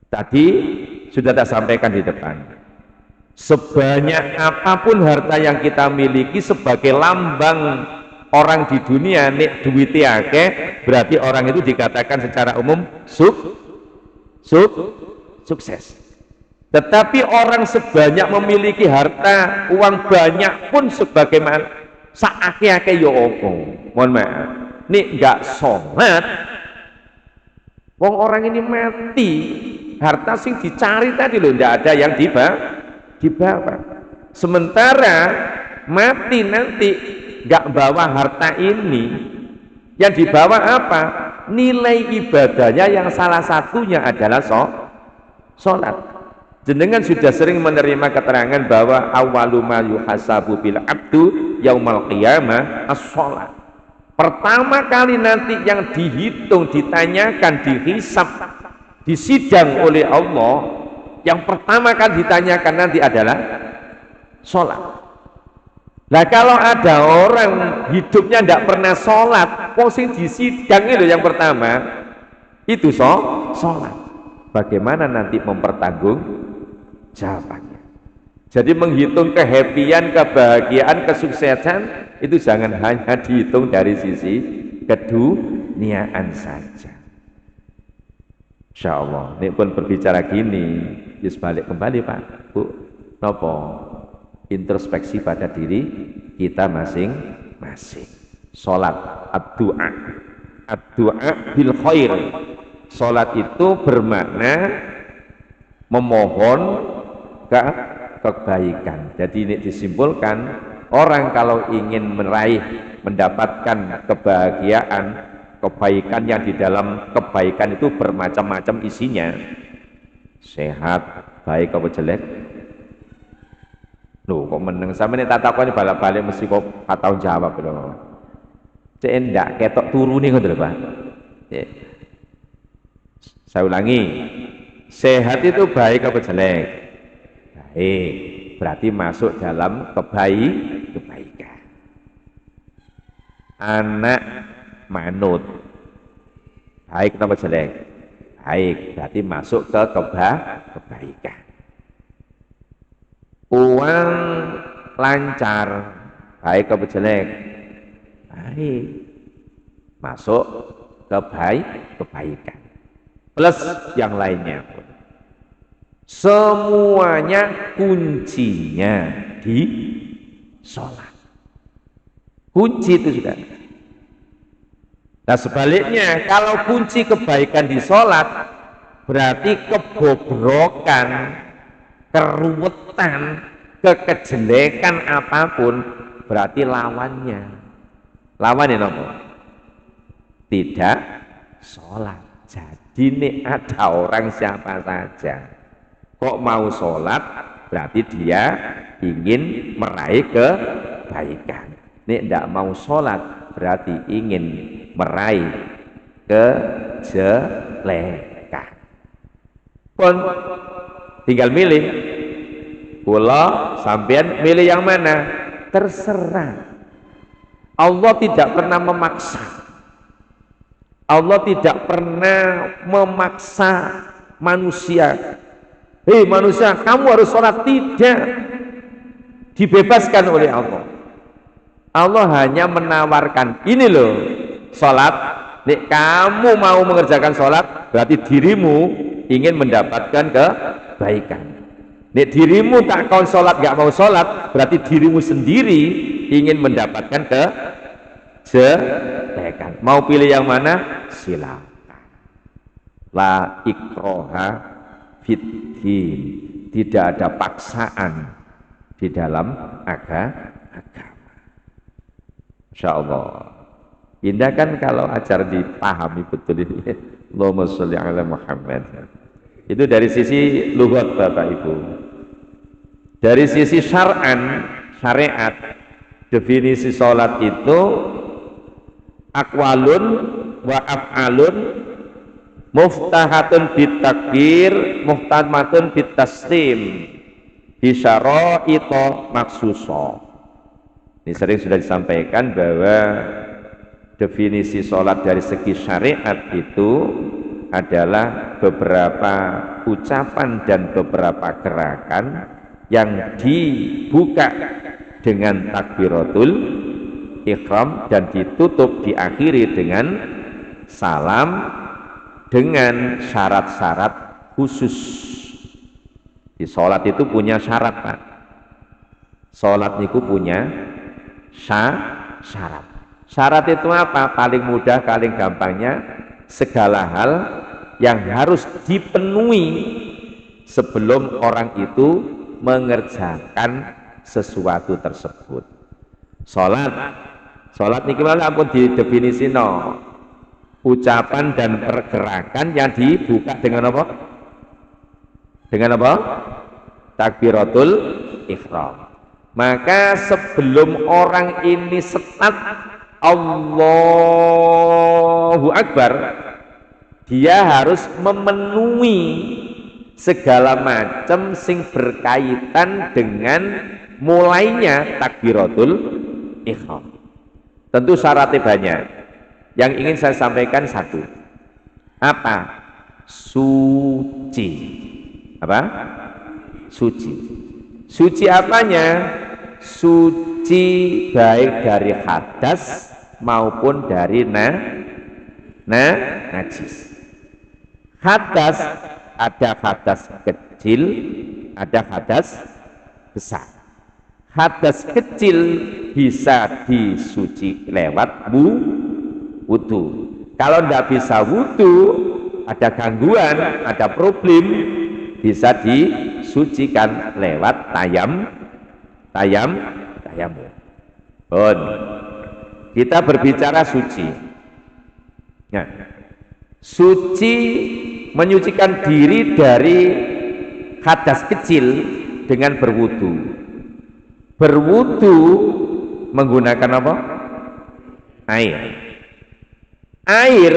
Tadi sudah tak sampaikan di depan, sebanyak apapun harta yang kita miliki sebagai lambang orang di dunia, nek duwite akeh, berarti orang itu dikatakan secara umum sukses. Tetapi orang sebanyak memiliki harta, uang banyak pun sebagaimana saake-ake ya apa? Mohon maaf, nek enggak sholat, wong orang ini mati, harta sing dicari tadi loh, enggak ada yang dibawa. Sementara mati nanti enggak bawa harta ini, yang dibawa apa? Nilai ibadahnya yang salah satunya adalah sholat. Jenengan sudah sering menerima keterangan bahwa awwalu ma yuhasabu bil abdu yaumal qiyamah as-sholat. Pertama kali nanti yang dihitung, ditanyakan, dihisab, disidang oleh Allah, yang pertama kali ditanyakan nanti adalah sholat. Nah kalau ada orang hidupnya tidak pernah sholat, posisi disidang itu yang pertama itu sholat. Bagaimana nanti mempertanggung jawabannya? Jadi menghitung kehappian, kebahagiaan, kesuksesan itu jangan hanya dihitung dari sisi keduniaan saja. Insya Allah, ini pun berbicara gini, just balik kembali Pak, Bu, nopo introspeksi pada diri kita masing-masing. Sholat, ad-du'a bil khair. Sholat itu bermakna memohon kebaikan. Jadi ini disimpulkan, orang kalau ingin mendapatkan kebahagiaan, kebaikan yang di dalam kebaikan itu bermacam-macam isinya. Sehat, baik apa jelek? Loh, kok meneng sama ini tatakon balik-balik mesti kok tahu jawab loh. Cek enggak ketok turu nih ngono lho, Pak. Saya ulangi, sehat itu baik apa jelek? Baik, berarti masuk dalam kebaikan. Anak manut, baik apa jelek? Baik, berarti masuk ke kebaikan. Uang lancar, baik apa jelek? Baik, masuk kebaikan. Plus yang lainnya pun. Semuanya kuncinya di sholat. Kunci itu sudah. Nah sebaliknya, kalau kunci kebaikan di sholat, berarti kebobrokan, keruwetan, kekejelekan apapun, berarti lawannya. Lawannya apa? Tidak sholat. Jadi ini ada orang siapa saja kok mau sholat, berarti dia ingin meraih kebaikan. Ini tidak mau sholat berarti ingin meraih kejelekan. Pun tinggal milih, kula sampean milih yang mana? Terserah. Allah tidak pernah memaksa. Allah tidak pernah memaksa manusia. Hei manusia, kamu harus sholat. Tidak, dibebaskan oleh Allah. Allah hanya menawarkan, ini loh sholat. Nek kamu mau mengerjakan sholat, berarti dirimu ingin mendapatkan kebaikan. Nek dirimu tak kau sholat, gak mau sholat, berarti dirimu sendiri ingin mendapatkan kebaikan. Mau pilih yang mana? Silakan. La ikroha fiddin, tidak ada paksaan di dalam agama. Insya Allah indah kan kalau acara dipahami betul ini. Allahumma sholli ala Muhammad. Itu dari sisi lughat Bapak Ibu. Dari sisi syar'an, syariat, definisi sholat itu aqwalun wa af'alun muftahatun bitakbir muhtamatun bitaslim bisyara'ita maksusa. Ini sering sudah disampaikan bahwa definisi sholat dari segi syariat itu adalah beberapa ucapan dan beberapa gerakan yang dibuka dengan takbiratul ihram dan ditutup diakhiri dengan salam dengan syarat-syarat khusus. Di sholat itu punya syarat, Pak. Sholat itu punya syarat. Syarat itu apa? Paling mudah, paling gampangnya, segala hal yang harus dipenuhi sebelum orang itu mengerjakan sesuatu tersebut. Sholat niki malah ampun didefinisino, ucapan dan pergerakan yang dibuka dengan apa? Dengan apa? Takbiratul ihram. Maka sebelum orang ini start Allahu Akbar, dia harus memenuhi segala macam sing berkaitan dengan mulainya takbiratul ihram. Tentu syaratnya banyak. Yang ingin saya sampaikan satu. Apa? Suci. Apa? Suci. Suci apanya? Suci baik dari hadas maupun dari najis. Hadas, ada hadas kecil, ada hadas besar. Hadas kecil bisa disuci lewat wudu. Kalau tidak bisa wudu, ada gangguan, ada problem, bisa disucikan lewat tayamum. Kita berbicara suci. Nah, suci menyucikan diri dari hadas kecil dengan berwudu. Berwudu menggunakan apa? Air. Air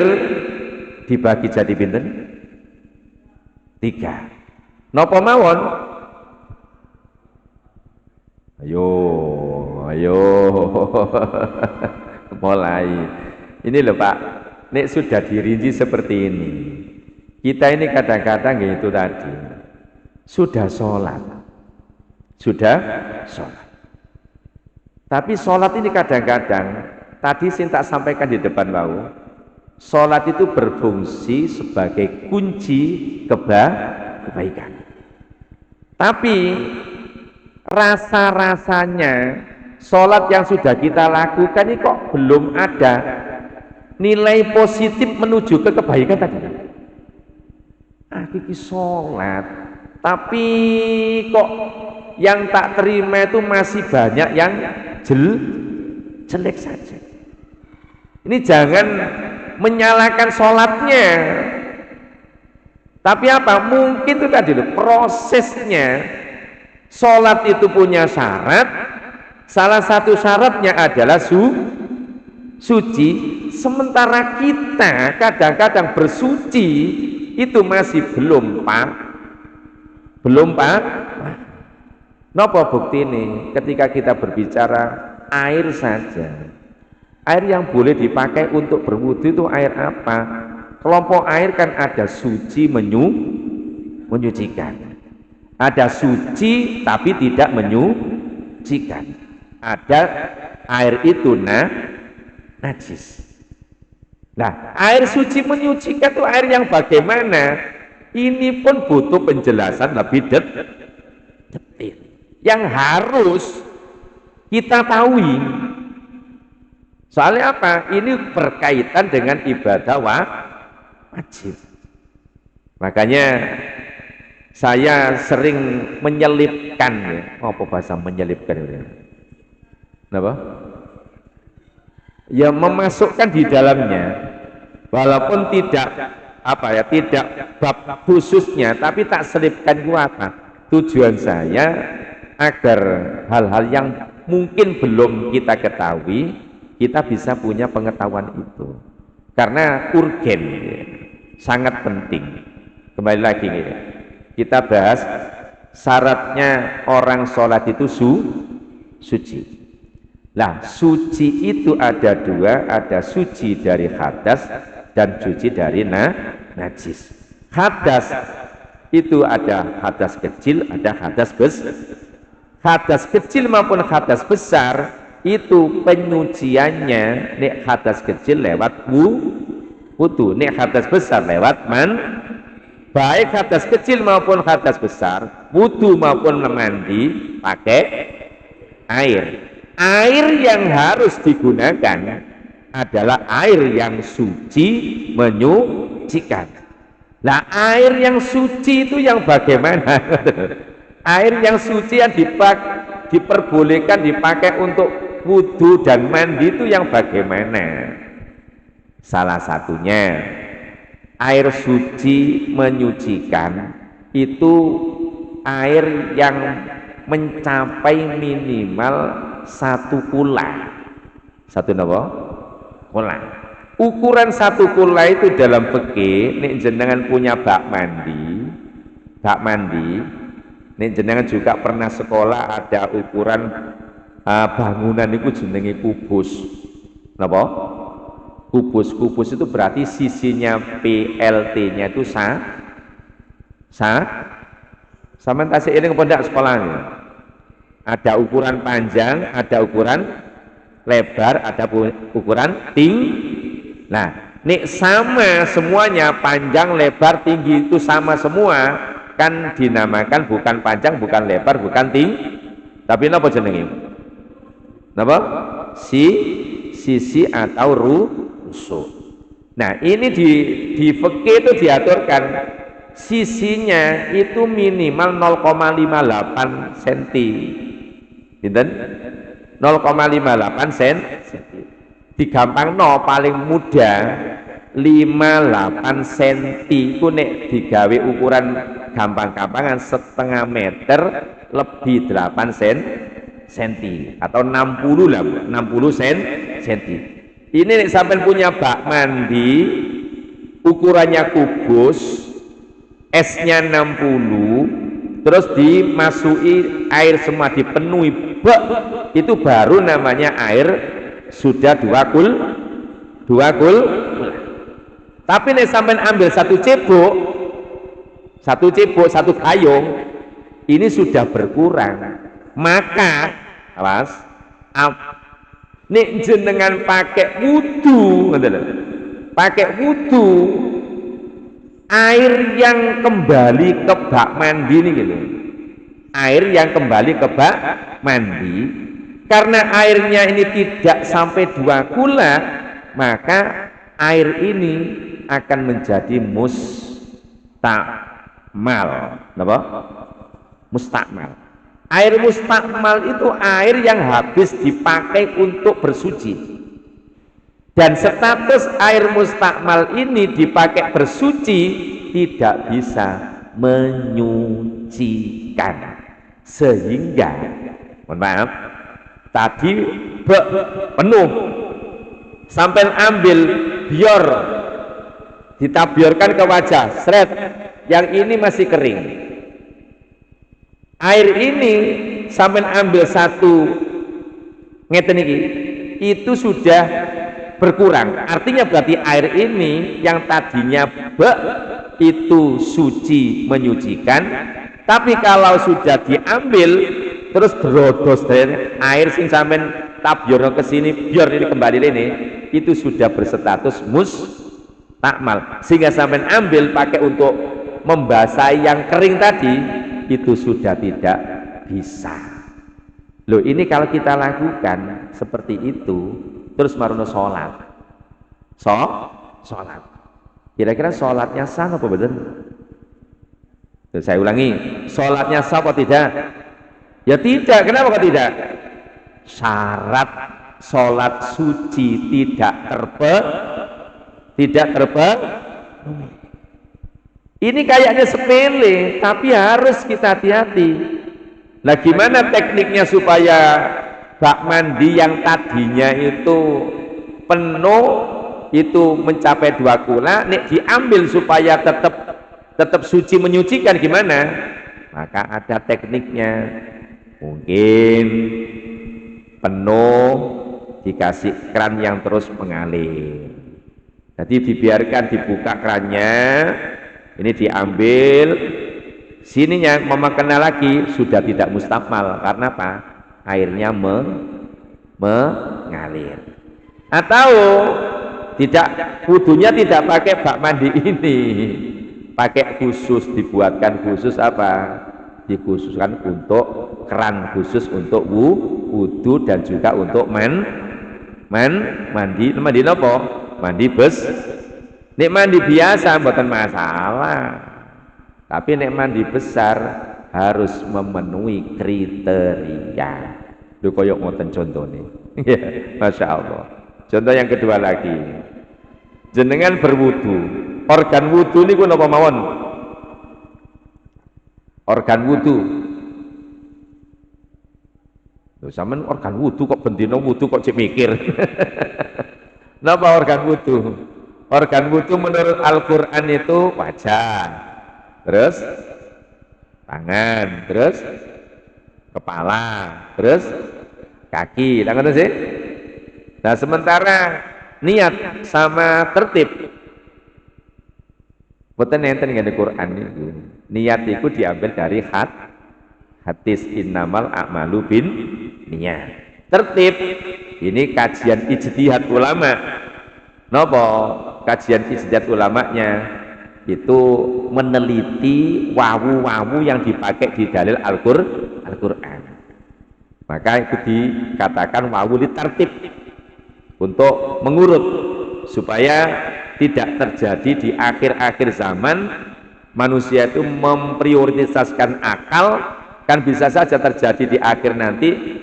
dibagi jadi pinten? 3. Napa mawon? Ayo. Mulai. Ini loh Pak, nek sudah dirinci seperti ini. Kita ini kadang-kadang itu tadi sudah sholat. Tapi sholat ini kadang-kadang tadi saya tak sampaikan di depan bau. Sholat itu berfungsi sebagai kunci kebaikan. Tapi rasa-rasanya sholat yang sudah kita lakukan ini kok belum ada nilai positif menuju ke kebaikan tadi. Ini sholat, tapi kok yang tak terima itu masih banyak yang jelek saja. Ini jangan menyalahkan sholatnya, tapi apa? Mungkin itu tadi loh, prosesnya. Sholat itu punya syarat, salah satu syaratnya adalah suci, sementara kita kadang-kadang bersuci itu masih belum Napa bukti ini? Ketika kita berbicara air saja, air yang boleh dipakai untuk berwudu itu air apa? Kelompok air kan ada suci, menyucikan. Ada suci tapi tidak menyucikan. Ada air itu najis. Nah, air suci menyucikan itu air yang bagaimana? Ini pun butuh penjelasan lebih detail. Yang harus kita tahu. Soalnya apa? Ini berkaitan dengan ibadah wajib. Makanya saya sering menyelipkan, ya. Apa bahasa menyelipkan itu? Kenapa? Ya memasukkan di dalamnya, walaupun tidak tidak bab khususnya, tapi tak selipkan itu apa? Tujuan saya agar hal-hal yang mungkin belum kita ketahui, kita bisa punya pengetahuan itu. Karena urgen, ya. Sangat penting. Kembali lagi nih, kita bahas syaratnya orang sholat itu suci. Nah, suci itu ada dua, ada suci dari hadas dan suci dari najis. Hadas itu ada hadas kecil, ada hadas besar. Hadas kecil maupun hadas besar itu penyuciannya, nek hadas kecil lewat wudu, nek hadas besar lewat baik hadas kecil maupun hadas besar, wudu maupun mandi pakai air. Air yang harus digunakan adalah air yang suci menyucikan. Nah, air yang suci itu yang bagaimana? Air yang suci yang diperbolehkan dipakai untuk wudu dan mandi itu yang bagaimana? Salah satunya air suci menyucikan itu air yang mencapai minimal 1 kula. Satu napa? Kula. Ukuran 1 kula itu dalam fikih, nek jenengan punya bak mandi, nek jenengan juga pernah sekolah ada ukuran bangunan itu jenenge kubus. Napa? Kubus itu berarti sisinya PLT-nya itu sama tasik ini kepada sekolahnya. Ada ukuran panjang, ada ukuran lebar, ada ukuran tinggi. Nah, nek sama semuanya, panjang, lebar, tinggi itu sama semua, kan dinamakan bukan panjang, bukan lebar, bukan tinggi, tapi napa jenenge? Napa? Sisi atau rusuk. Nah, ini di fikih itu diaturkan sisinya itu minimal 0,58 cm. Pinten? 0,58 cm. Digampangno paling mudah 58 cm iku nek digawe ukuran gampang-gampangan setengah meter lebih 8 cm atau 60 lah, 60 cm. Ini nek sampai punya bak mandi ukurannya kubus, esnya 60, terus dimasuki air semua dipenuhi bak, itu baru namanya air sudah 2 kul. Tapi nek sampai ambil satu cebok, satu gayung, ini sudah berkurang. Maka awas, nek jenengan pakai wudu, air yang kembali ke bak mandi ini gitu. Air yang kembali ke bak mandi, karena airnya ini tidak sampai 2 kula, maka air ini akan menjadi mustakmal. Apa? Mustakmal. Air mustakmal itu air yang habis dipakai untuk bersuci. Dan status air mustakmal ini dipakai bersuci tidak bisa menyucikan. Sehingga, mohon maaf, tadi penuh, sampai ambil bior, ditabiorkan ke wajah, seret, yang ini masih kering. Air ini sampai ambil satu ngeten iki, itu sudah berkurang. Artinya berarti air ini yang tadinya itu suci menyucikan, tapi kalau sudah diambil terus berodos dari air sing sampean tabyorno ke sini biar ini kembali ini, itu sudah berstatus mustakmal, sehingga sampean ambil pakai untuk membasahi yang kering tadi, itu sudah tidak bisa. Loh, ini kalau kita lakukan seperti itu terus marono sholat, sholat, kira-kira sholatnya sah apa betul? Saya ulangi, sholatnya sah apa tidak? Ya tidak. Kenapa kok tidak? Syarat sholat suci tidak terpenuhi. Ini kayaknya sepele, tapi harus kita hati-hati. Nah, gimana tekniknya supaya bak mandi yang tadinya itu penuh itu mencapai 2 kula, nek diambil supaya tetap suci menyucikan, gimana? Maka ada tekniknya. Mungkin penuh dikasih keran yang terus mengalir, jadi dibiarkan dibuka kerannya, ini diambil sininya memakena lagi, sudah tidak mustakmal. Karena apa? Airnya mengalir. Atau tidak, wudunya tidak pakai bak mandi ini, pakai khusus, dibuatkan khusus apa? Dikhususkan untuk keran khusus untuk wudu dan juga untuk mandi apa? Mandi nek mandi biasa mboten masalah, tapi nek mandi besar harus memenuhi kriteria. Lho koyok ngoten contone. Ya, Masya Allah. Contoh yang kedua lagi, jenengan berwudu, organ wudu niku napa mawon? Organ wudu. Loh, sampean organ wudu kok bendina wudu kok cek mikir. Napa organ wudu? Organ wudu menurut Al-Qur'an itu wajah, terus tangan, terus kepala, terus kaki. Lah ngono sih. Nah, sementara niat sama tertib boten enten ngene Quran niku. Niat itu diambil dari hadis innamal a'malu bin niat. Tertib ini kajian ijtihad ulama. Napa kajian ijtihad ulamanya itu meneliti wawu-wawu yang dipakai di dalil Al-Qur'an. Maka itu dikatakan wawu tertib untuk mengurut supaya tidak terjadi di akhir-akhir zaman manusia itu memprioritaskan akal, kan bisa saja terjadi di akhir nanti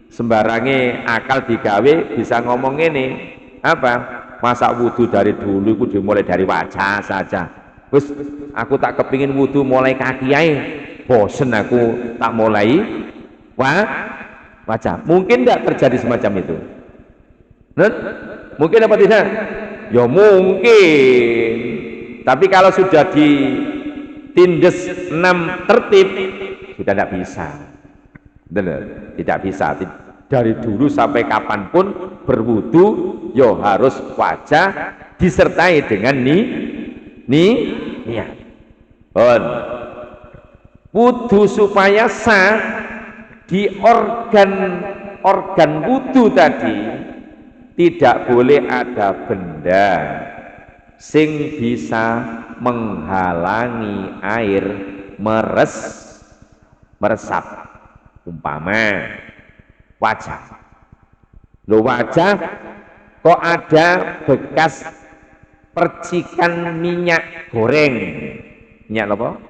sembarange akal digawe bisa ngomong ini apa, masa wudu dari dulu itu dimulai dari wajah saja, terus aku tak kepingin wudu mulai kaki aja, bosen aku tak mulai wajah. Mungkin tidak terjadi semacam itu? Mungkin apa tidak? Ya mungkin, tapi kalau sudah ditindes 6 tertib sudah tidak bisa. Tidak bisa. Dari dulu sampai kapanpun berwudu ya harus wajah disertai dengan niat. Wudu supaya sah di organ wudu tadi tidak boleh ada benda sing bisa menghalangi air meresap. Umpama wajah, lo wajah kok ada bekas percikan minyak goreng. Minyak apa?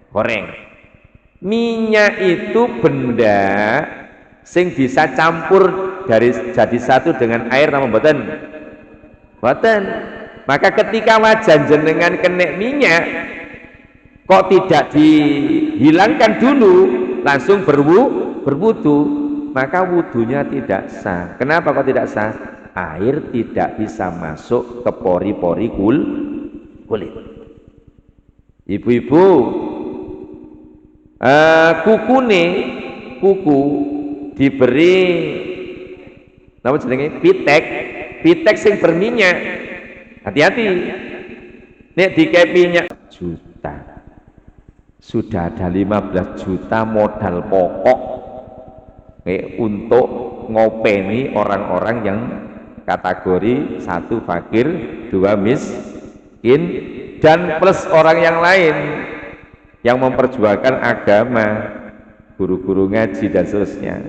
Goreng. Minyak itu benda sing bisa campur dari jadi satu dengan air, nama mboten? Mboten. Maka ketika wajah jenengan kena minyak kok tidak dihilangkan dulu, langsung berwudu, maka wudunya tidak sah. Kenapa kok tidak sah? Air tidak bisa masuk ke pori-pori kulit. Ibu-ibu, kuku diberi apa jenenge pitek sing berminyak. Hati-hati nek dikei minyak juta. Sudah ada 15 juta modal pokok untuk ngopeni orang-orang yang kategori 1 fakir, 2 miskin, dan plus orang yang lain yang memperjuangkan agama, guru-guru ngaji dan seterusnya.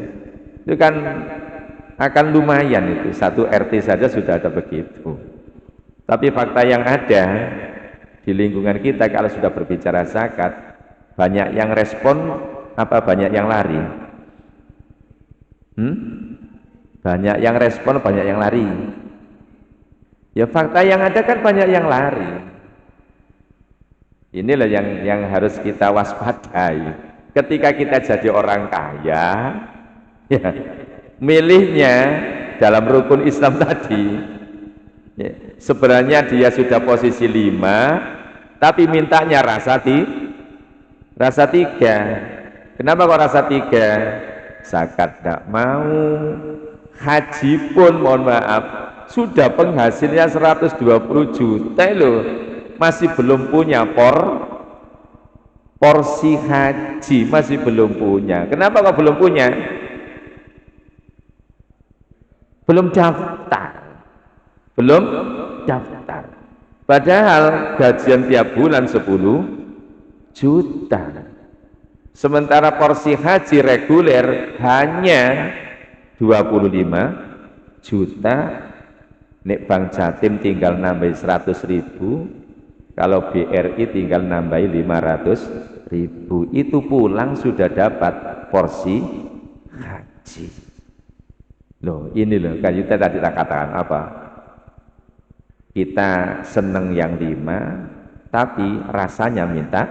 Itu kan akan lumayan itu, 1 RT saja sudah ada begitu. Tapi fakta yang ada di lingkungan kita kalau sudah berbicara zakat, banyak yang respon apa banyak yang lari? Banyak yang respon, banyak yang lari. Ya fakta yang ada kan banyak yang lari. Inilah yang harus kita waspadai. Ketika kita jadi orang kaya, ya, milihnya dalam rukun Islam tadi, ya, sebenarnya dia sudah posisi 5, tapi mintanya rasa 3. Kenapa kok rasa 3? Zakat tidak mau, haji pun mohon maaf sudah penghasilnya 120 juta loh, masih belum punya porsi haji, masih belum punya. Kenapa kok belum punya? Belum daftar. Padahal gajian tiap bulan 10 juta. Sementara porsi haji reguler hanya 25 juta. Nek Bank Jatim tinggal nambahi 100.000, kalau BRI tinggal nambahi 500.000. Itu pulang sudah dapat porsi haji. Loh, ini loh, kan kita tadi katakan apa? Kita seneng yang 5, tapi rasanya minta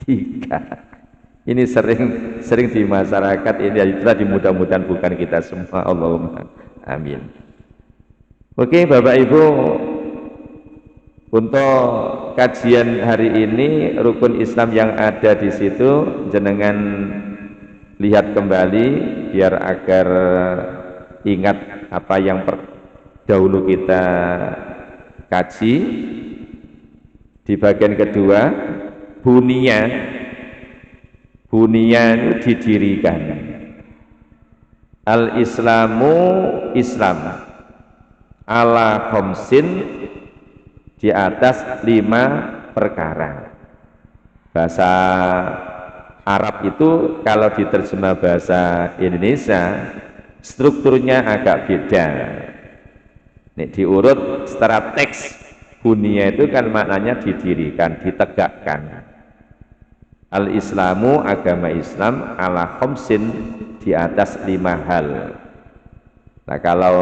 3. Ini sering di masyarakat ini, tadi mudah-mudahan bukan kita semua. Allahumma amin. Oke Bapak Ibu, untuk kajian hari ini rukun Islam yang ada di situ jenengan lihat kembali biar agar ingat apa yang dahulu kita kaji. Di bagian kedua, bunia itu didirikan. Al-Islamu Islam ala khamsin, di atas 5 perkara. Bahasa Arab itu kalau diterjemah bahasa Indonesia strukturnya agak beda. Nih, diurut secara teks, bunia itu kan maknanya didirikan, ditegakkan. Al-Islamu, agama Islam, ala khamsin, di atas 5 hal. Nah, kalau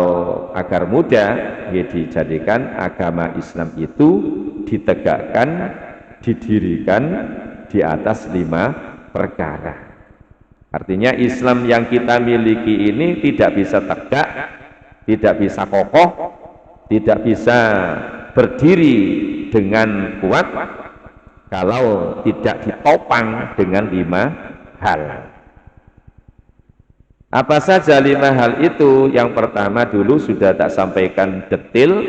agar mudah, ya dijadikan agama Islam itu ditegakkan, didirikan di atas 5 perkara. Artinya Islam yang kita miliki ini tidak bisa tegak, tidak bisa kokoh, tidak bisa berdiri dengan kuat kalau tidak ditopang dengan 5 hal. Apa saja 5 hal itu? Yang pertama dulu sudah tak sampaikan detail,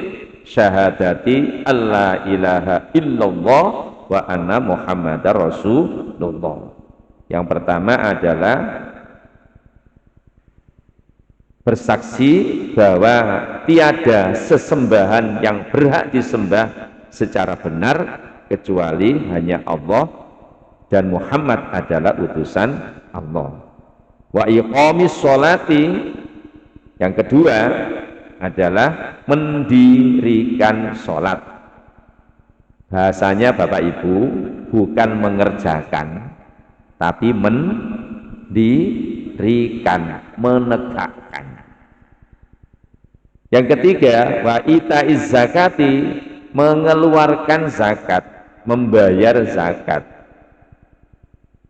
syahadati alla ilaha illallah wa anna muhammadar rasulullah. Yang pertama adalah bersaksi bahwa tiada sesembahan yang berhak disembah secara benar kecuali hanya Allah dan Muhammad adalah utusan Allah. Wa iqamis sholati, yang kedua adalah mendirikan sholat. Bahasanya Bapak Ibu bukan mengerjakan, tapi mendirikan, menegakkan. Yang ketiga, wa itaiz zakati, mengeluarkan zakat, membayar zakat.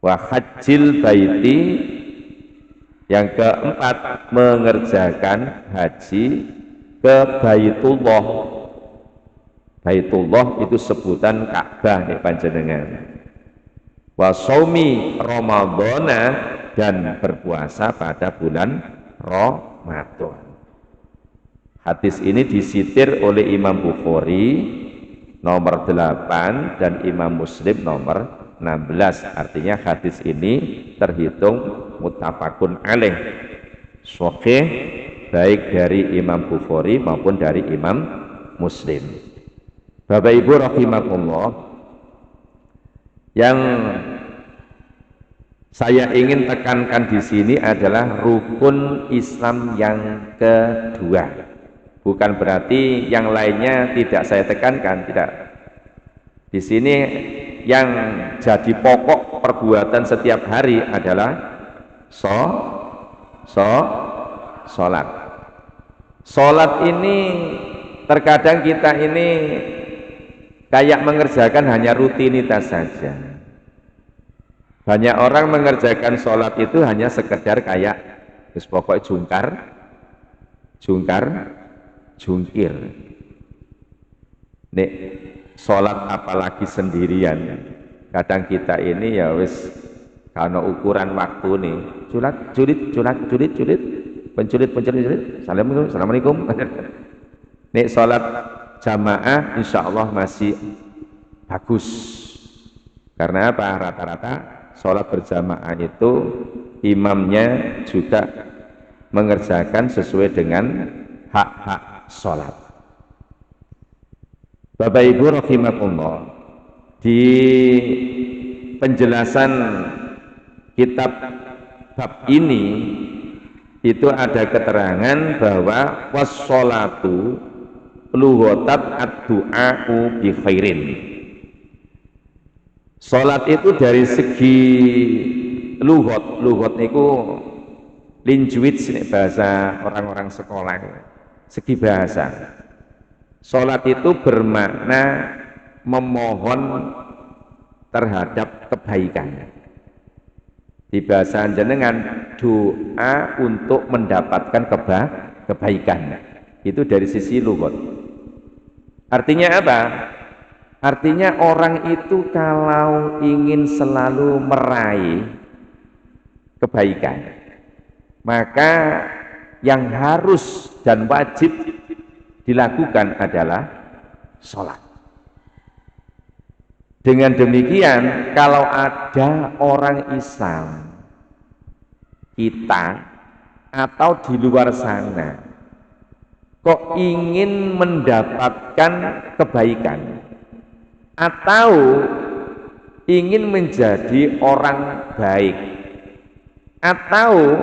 Wa hajjil baiti, yang keempat mengerjakan haji ke Baitullah. Baitullah itu sebutan Ka'bah nih panjenengan. Wa shaumi Ramadhana, dan berpuasa pada bulan Ramadan. Hadis ini disitir oleh Imam Bukhari nomor 8 dan Imam Muslim nomor 16. Artinya hadis ini terhitung muttafaqun alaih, sahih, baik dari Imam Bukhari maupun dari Imam Muslim. Bapak Ibu rahimakumullah, yang saya ingin tekankan di sini adalah rukun Islam yang kedua. Bukan berarti yang lainnya tidak saya tekankan, tidak. Di sini yang jadi pokok perbuatan setiap hari adalah sholat. Sholat ini terkadang kita ini kayak mengerjakan hanya rutinitas saja. Banyak orang mengerjakan sholat itu hanya sekedar kayak pokoknya jungkir. Nek sholat apalagi sendirian, kadang kita ini ya wis karena ukuran waktu nih, penculit, assalamualaikum. Nek sholat jamaah insya Allah masih bagus. Karena apa? Rata-rata sholat berjamaah itu imamnya juga mengerjakan sesuai dengan hak-hak sholat. Bapak Ibu rahimakumullah, di penjelasan kitab bab ini itu ada keterangan bahwa was-sholatu lughatat ad-du'a'u bi khairin. Sholat itu dari segi lughat niku linjuit sini bahasa orang-orang sekolah, segi bahasa. Sholat itu bermakna memohon terhadap kebaikan. Di bahasa jenengan doa untuk mendapatkan kebaikan. Itu dari sisi lughat. Artinya apa? Artinya orang itu kalau ingin selalu meraih kebaikan, maka yang harus dan wajib dilakukan adalah sholat. Dengan demikian, kalau ada orang Islam kita atau di luar sana kok ingin mendapatkan kebaikan atau ingin menjadi orang baik atau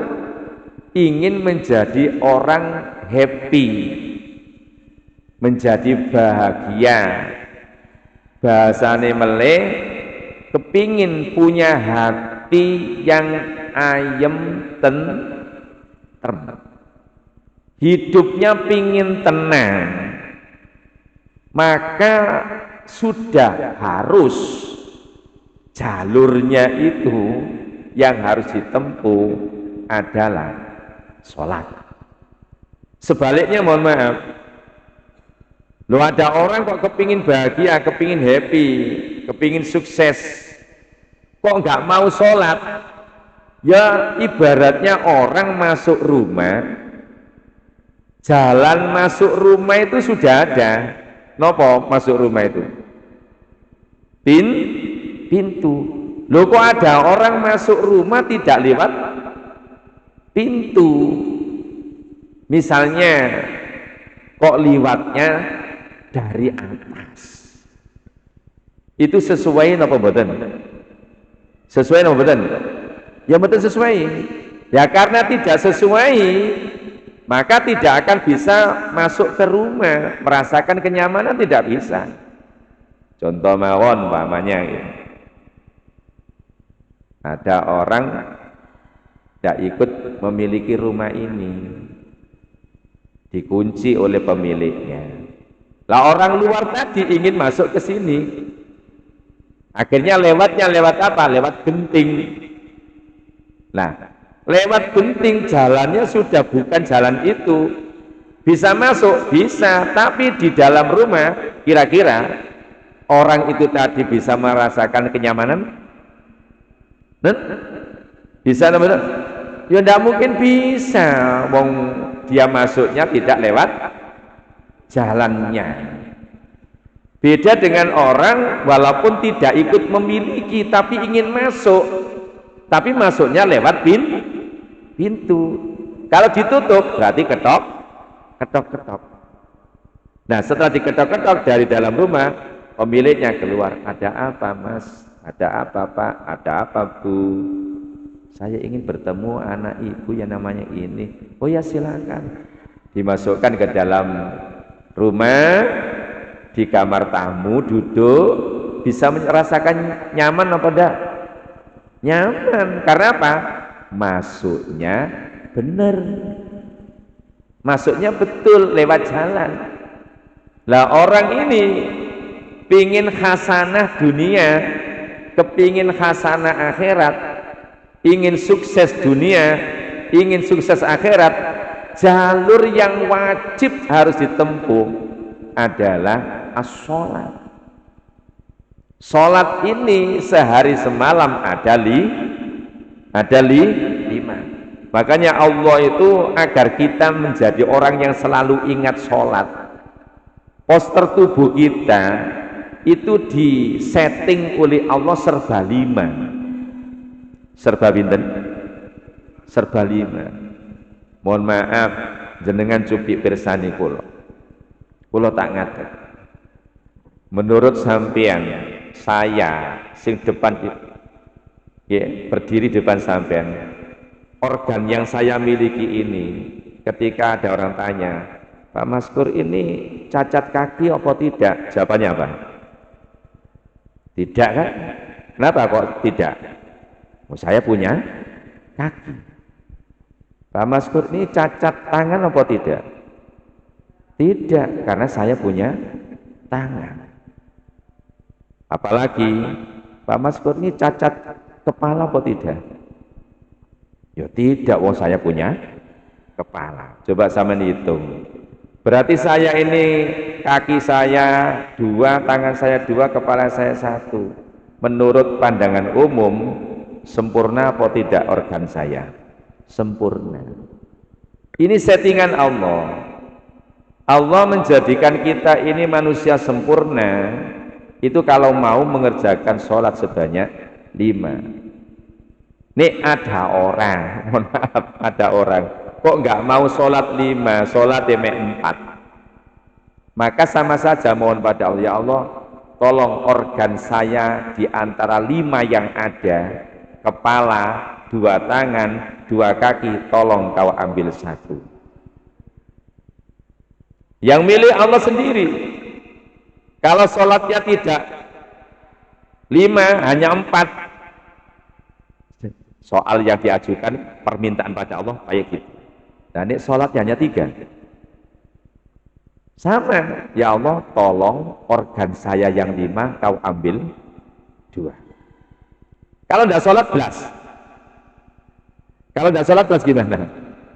ingin menjadi orang happy, menjadi bahagia, bahasane meleh, kepingin punya hati yang ayem tentrem, hidupnya pingin tenang, maka sudah harus jalurnya itu yang harus ditempuh adalah sholat. Sebaliknya mohon maaf, lo ada orang kok kepingin bahagia, kepingin happy, kepingin sukses, kok nggak mau sholat? Ya ibaratnya orang masuk rumah, jalan masuk rumah itu sudah ada. Nopo masuk rumah itu? Pintu. Loh kok ada orang masuk rumah tidak lewat pintu? Misalnya kok liwatnya dari atas. Itu sesuai napa mboten? Sesuai napa mboten? Ya mboten sesuai. Ya karena tidak sesuai, maka tidak akan bisa masuk ke rumah, merasakan kenyamanan tidak bisa. Contoh mawon umpamanya gitu. Ada orang tidak ikut memiliki rumah ini, dikunci oleh pemiliknya. Lah orang luar tadi ingin masuk ke sini, akhirnya lewatnya lewat apa? Lewat genting. Nah, lewat genting jalannya sudah bukan jalan itu. Bisa masuk? Bisa, tapi di dalam rumah kira-kira orang itu tadi bisa merasakan kenyamanan? Bisa namanya? Ya tidak mungkin bisa, wong dia masuknya tidak lewat jalannya. Beda dengan orang walaupun tidak ikut memiliki tapi ingin masuk, tapi masuknya lewat pintu. Kalau ditutup berarti ketok. Nah, setelah diketok-ketok dari dalam rumah, pemiliknya keluar. Ada apa, Mas? Ada apa, Pak? Ada apa, Bu? Saya ingin bertemu anak ibu yang namanya ini. Oh ya, silakan. Dimasukkan ke dalam rumah, di kamar tamu, duduk, bisa merasakan nyaman apa enggak? Nyaman. Karena apa? Masuknya benar. Masuknya betul lewat jalan. Lah orang ini pingin khasanah dunia, kepingin khasanah akhirat, ingin sukses dunia, ingin sukses akhirat, jalur yang wajib harus ditempuh adalah as-sholat. Sholat ini sehari semalam ada lima. Makanya Allah itu agar kita menjadi orang yang selalu ingat sholat. Poster tubuh kita itu disetting oleh Allah serba lima. Serba binten? Serba lima. Mohon maaf, jenengan cupik pirsani kula tak ngatek. Menurut sampean, saya sing depan ya, berdiri depan sampean, organ yang saya miliki ini, ketika ada orang tanya, Pak Maskur ini cacat kaki apa tidak? Jawabannya apa? Tidak kan? Kenapa kok tidak? Oh, saya punya kaki. Pak Maskur ini cacat tangan apa tidak? Tidak, karena saya punya tangan. Apalagi Pak Maskur ini cacat kepala apa tidak? Ya tidak, wong saya punya kepala. Coba sama hitung. Berarti saya ini kaki saya dua, tangan saya dua, kepala saya satu. Menurut pandangan umum, sempurna apa tidak organ saya? Sempurna. Ini settingan Allah. Allah menjadikan kita ini manusia sempurna itu kalau mau mengerjakan sholat sebanyak 5. Nih ada orang, mohon maaf, ada orang kok nggak mau sholat 5, sholat 4. Maka sama saja mohon pada Allah, ya Allah, tolong organ saya di antara 5 yang ada, kepala, 2 tangan, 2 kaki, tolong kau ambil 1. Yang milih Allah sendiri. Kalau sholatnya tidak 5, hanya 4, soal yang diajukan permintaan pada Allah kayak gitu. Nah ini sholatnya hanya 3. Sama, ya Allah tolong organ saya yang 5 kau ambil 2. Kalau tidak sholat belas. Kalau tidak sholat belas gimana?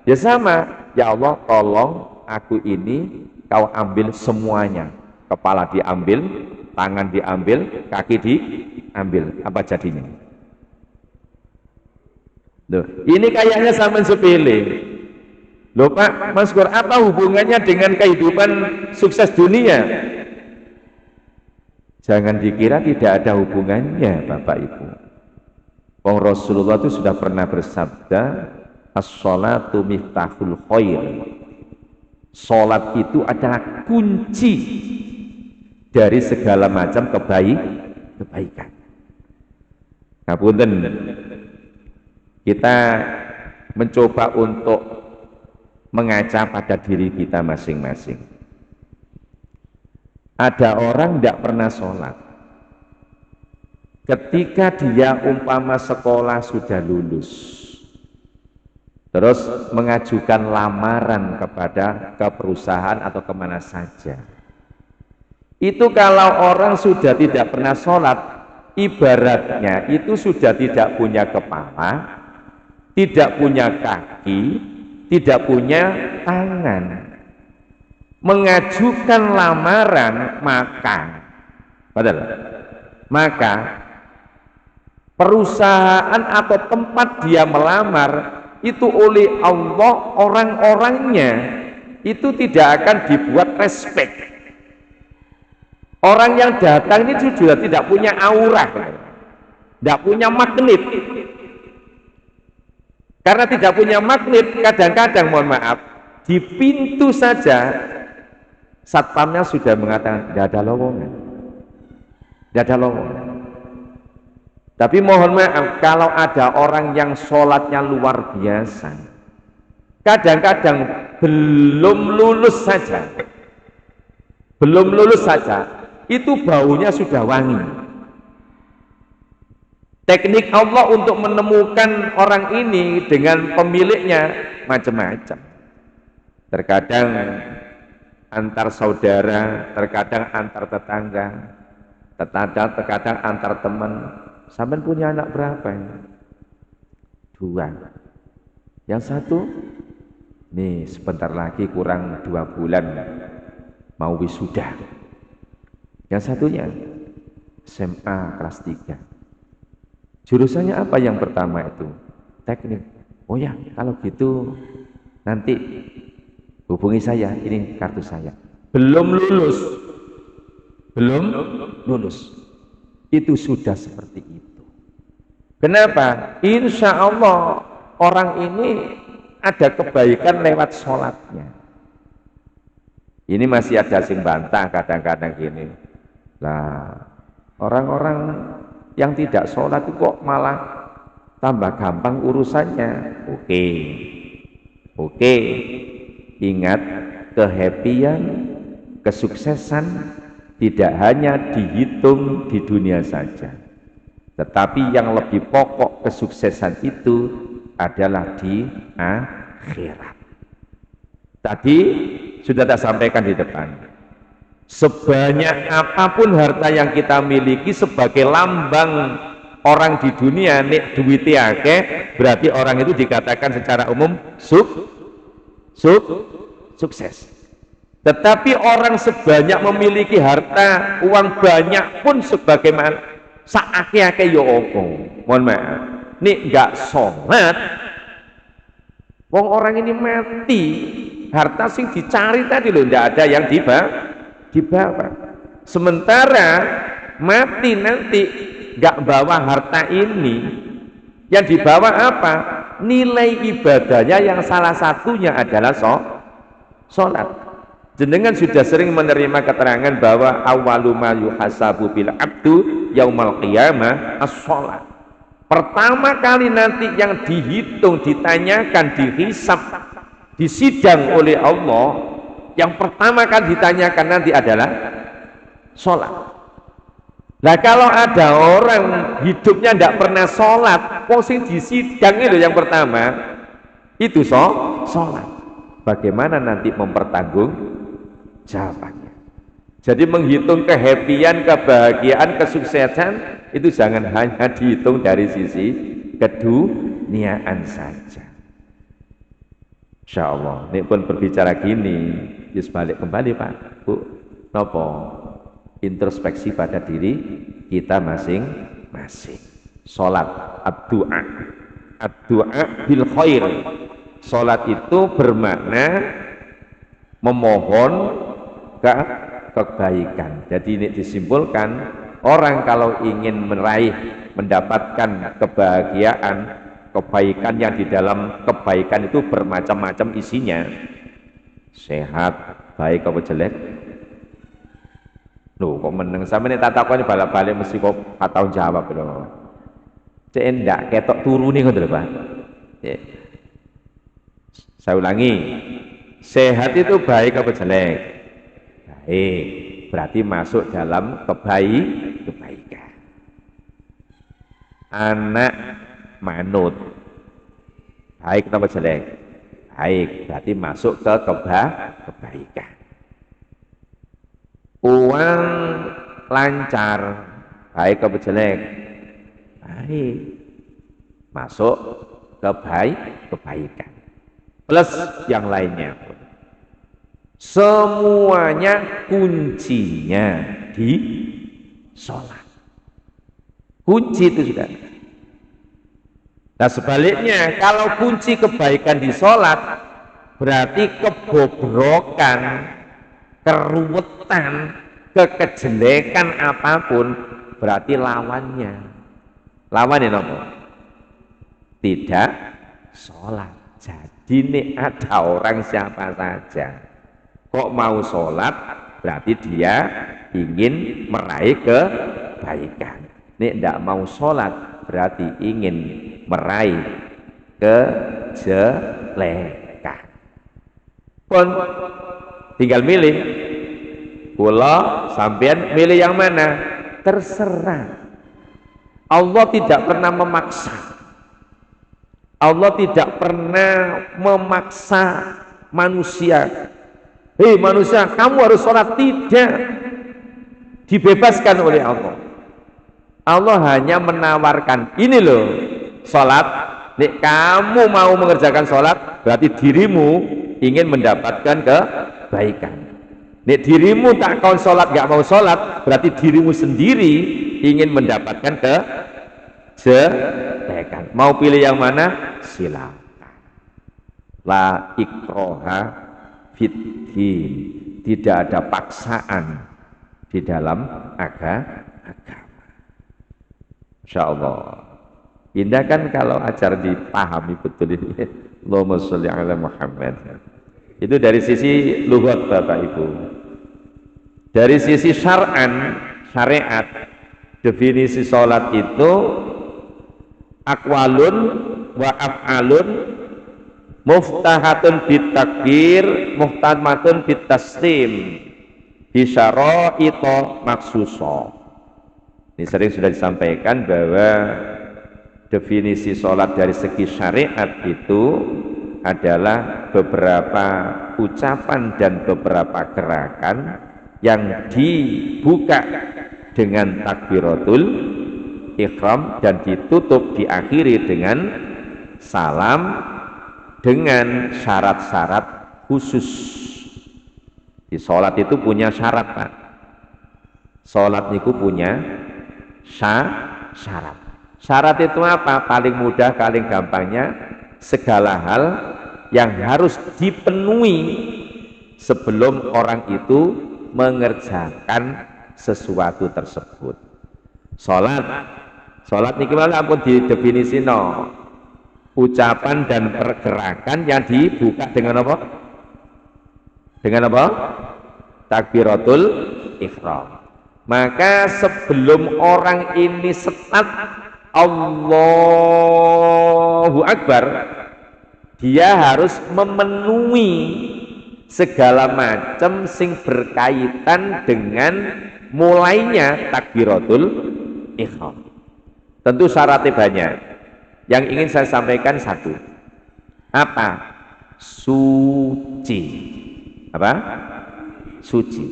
Ya sama, ya Allah tolong aku ini kau ambil semuanya. Kepala diambil, tangan diambil, kaki diambil. Apa jadinya? Loh, ini kayaknya sama sepele. Loh Pak Maskur, apa hubungannya dengan kehidupan sukses dunia? Jangan dikira tidak ada hubungannya Bapak Ibu. Rasulullah itu sudah pernah bersabda, as-sholatu miftahul khair. Sholat itu adalah kunci dari segala macam kebaikan. Nah, punten, kita mencoba untuk mengaca pada diri kita masing-masing. Ada orang tidak pernah sholat. Ketika dia umpama sekolah sudah lulus, terus mengajukan lamaran ke perusahaan atau kemana saja. Itu kalau orang sudah tidak pernah sholat, ibaratnya itu sudah tidak punya kepala, tidak punya kaki, tidak punya tangan. Mengajukan lamaran maka perusahaan atau tempat dia melamar itu oleh Allah orang-orangnya itu tidak akan dibuat respect. Orang yang datang ini juga tidak punya aura, tidak punya magnet. Karena tidak punya magnet, kadang-kadang mohon maaf, di pintu saja satpamnya sudah mengatakan tidak ada lowongan, tidak ada lowongan. Tapi mohon maaf, kalau ada orang yang sholatnya luar biasa, kadang-kadang belum lulus saja, itu baunya sudah wangi. Teknik Allah untuk menemukan orang ini dengan pemiliknya macam-macam. Terkadang antar saudara, terkadang antar tetangga, terkadang antar teman. Sampean punya anak berapa ini? 2. Yang satu, nih sebentar lagi kurang 2 bulan mau wisuda. Yang satunya SMA kelas 3. Jurusannya apa yang pertama itu? Teknik. Oh ya, kalau gitu nanti hubungi saya, ini kartu saya. Belum lulus. Itu sudah seperti itu. Kenapa? Insya Allah orang ini ada kebaikan lewat sholatnya. Ini masih ada sing bantah kadang-kadang gini. Lah, orang-orang yang tidak sholat itu kok malah tambah gampang urusannya. Oke. Ingat, kehappian, kesuksesan tidak hanya dihitung di dunia saja, tetapi yang lebih pokok kesuksesan itu adalah di akhirat. Tadi sudah tak sampaikan di depan, sebanyak apapun harta yang kita miliki sebagai lambang orang di dunia, nek duwite akeh, berarti orang itu dikatakan secara umum sukses. Tetapi orang sebanyak memiliki harta, uang banyak pun sebagaimana saake-ake ya apa? Mohon maaf, nek enggak sholat, wong orang ini mati, harta sing dicari tadi loh, enggak ada yang dibawa. Sementara mati nanti enggak bawa harta ini, yang dibawa apa? Nilai ibadahnya yang salah satunya adalah sholat. Jenengan sudah sering menerima keterangan bahwa awwalu ma yuhasabu bil abdu yaumal qiyamah as-sholat. Pertama kali nanti yang dihitung, ditanyakan, dihisab, disidang oleh Allah, yang pertama kali ditanyakan nanti adalah sholat. Nah kalau ada orang hidupnya tidak pernah sholat, posisi disidang itu yang pertama itu sholat. Bagaimana nanti mempertanggung jawabannya? Jadi menghitung kehappian, kebahagiaan, kesuksesan itu jangan hanya dihitung dari sisi keduniaan saja. Insya Allah, ini pun berbicara gini, just balik kembali Pak, Bu, nopo introspeksi pada diri kita masing-masing. Sholat, ad-du'a bil khair. Sholat itu bermakna memohon kebaikan. Jadi ini disimpulkan, orang kalau ingin mendapatkan kebahagiaan, kebaikan yang di dalam kebaikan itu bermacam-macam isinya. Sehat, baik apa jelek? Loh, kok meneng sama ini tataknya balik-balik mesti kok tahu jawab loh. Cek enggak ketok turu nih ngono lho, Pak. Saya ulangi. Sehat itu baik apa jelek? Baik, berarti masuk dalam kebaikan. Anak manut, baik apa jelek? Baik, berarti masuk ke kebaikan. Uang lancar, baik apa jelek? Baik, masuk kebaikan. Plus yang lainnya pun. Semuanya kuncinya di sholat. Kunci itu sudah. Nah sebaliknya, kalau kunci kebaikan di sholat, berarti kebobrokan, keruwetan, kekejelekan apapun berarti lawannya. Lawannya apa? Tidak sholat. Jadi ini ada orang siapa saja kok mau sholat berarti dia ingin meraih kebaikan. Ini tidak mau sholat berarti ingin meraih kejelekan. Pun tinggal milih. Kula sampean milih yang mana? Terserah. Allah tidak pernah memaksa. Allah tidak pernah memaksa manusia. Hei manusia, kamu harus sholat. Tidak. Dibebaskan oleh Allah. Allah hanya menawarkan, ini loh sholat. Nek kamu mau mengerjakan sholat, berarti dirimu ingin mendapatkan kebaikan. Nek dirimu tak kau sholat, gak mau sholat, berarti dirimu sendiri ingin mendapatkan kejelekan. Mau pilih yang mana? Silakan. La ikroha fiddin. Tidak ada paksaan di dalam agama. Insya Allah. Indah kan kalau acara dipahami betul ini. Allahumma sholli ala Muhammad. Itu dari sisi lughat Bapak Ibu. Dari sisi syar'an, syariat, definisi sholat itu aqwalun wa af'alun muftahatun bitakbir muhtamatun bitaslim bisyara'ita maksusa. Ini sering sudah disampaikan bahwa definisi sholat dari segi syariat itu adalah beberapa ucapan dan beberapa gerakan yang dibuka dengan takbiratul ihram dan ditutup diakhiri dengan salam dengan syarat-syarat khusus. Di sholat itu punya syarat, Pak. Sholat itu punya syarat. Syarat itu apa? Paling mudah, paling gampangnya, segala hal yang harus dipenuhi sebelum orang itu mengerjakan sesuatu tersebut. Sholat niki malah ampun didefinisino ucapan dan pergerakan yang dibuka dengan apa? Dengan apa? Takbiratul ihram. Maka sebelum orang ini start Allahu Akbar, dia harus memenuhi segala macam sing berkaitan dengan mulainya takbiratul ihram. Tentu syaratnya banyak. Yang ingin saya sampaikan satu. Apa? Suci. Apa? Suci.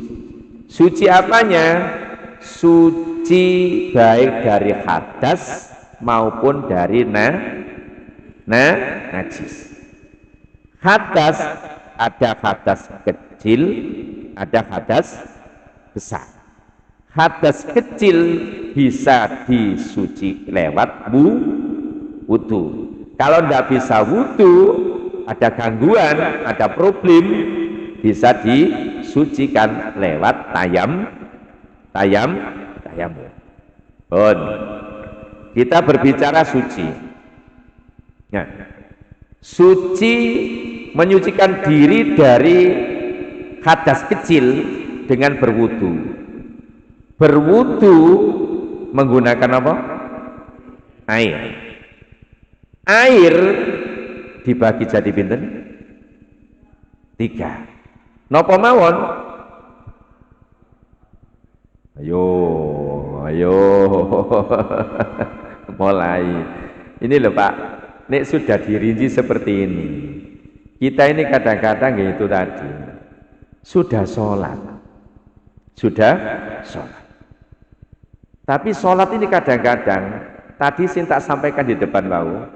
Suci apanya? Suci baik dari hadas maupun dari najis. Hadas ada hadas kecil, ada hadas besar. Hadas kecil bisa disuci lewat wudu. Kalau tidak bisa wudu, ada gangguan, ada problem, bisa disucikan lewat tayamum. Kita berbicara suci. Nah, suci menyucikan diri dari hadas kecil dengan berwudu. Berwudu menggunakan apa? Air. Air dibagi jadi pinten? 3. Napa mawon? Ayo. Mulai. Ini loh Pak, nek sudah dirinci seperti ini. Kita ini kadang-kadang itu tadi sudah sholat. Tapi sholat ini kadang-kadang tadi saya tak sampaikan di depan mau,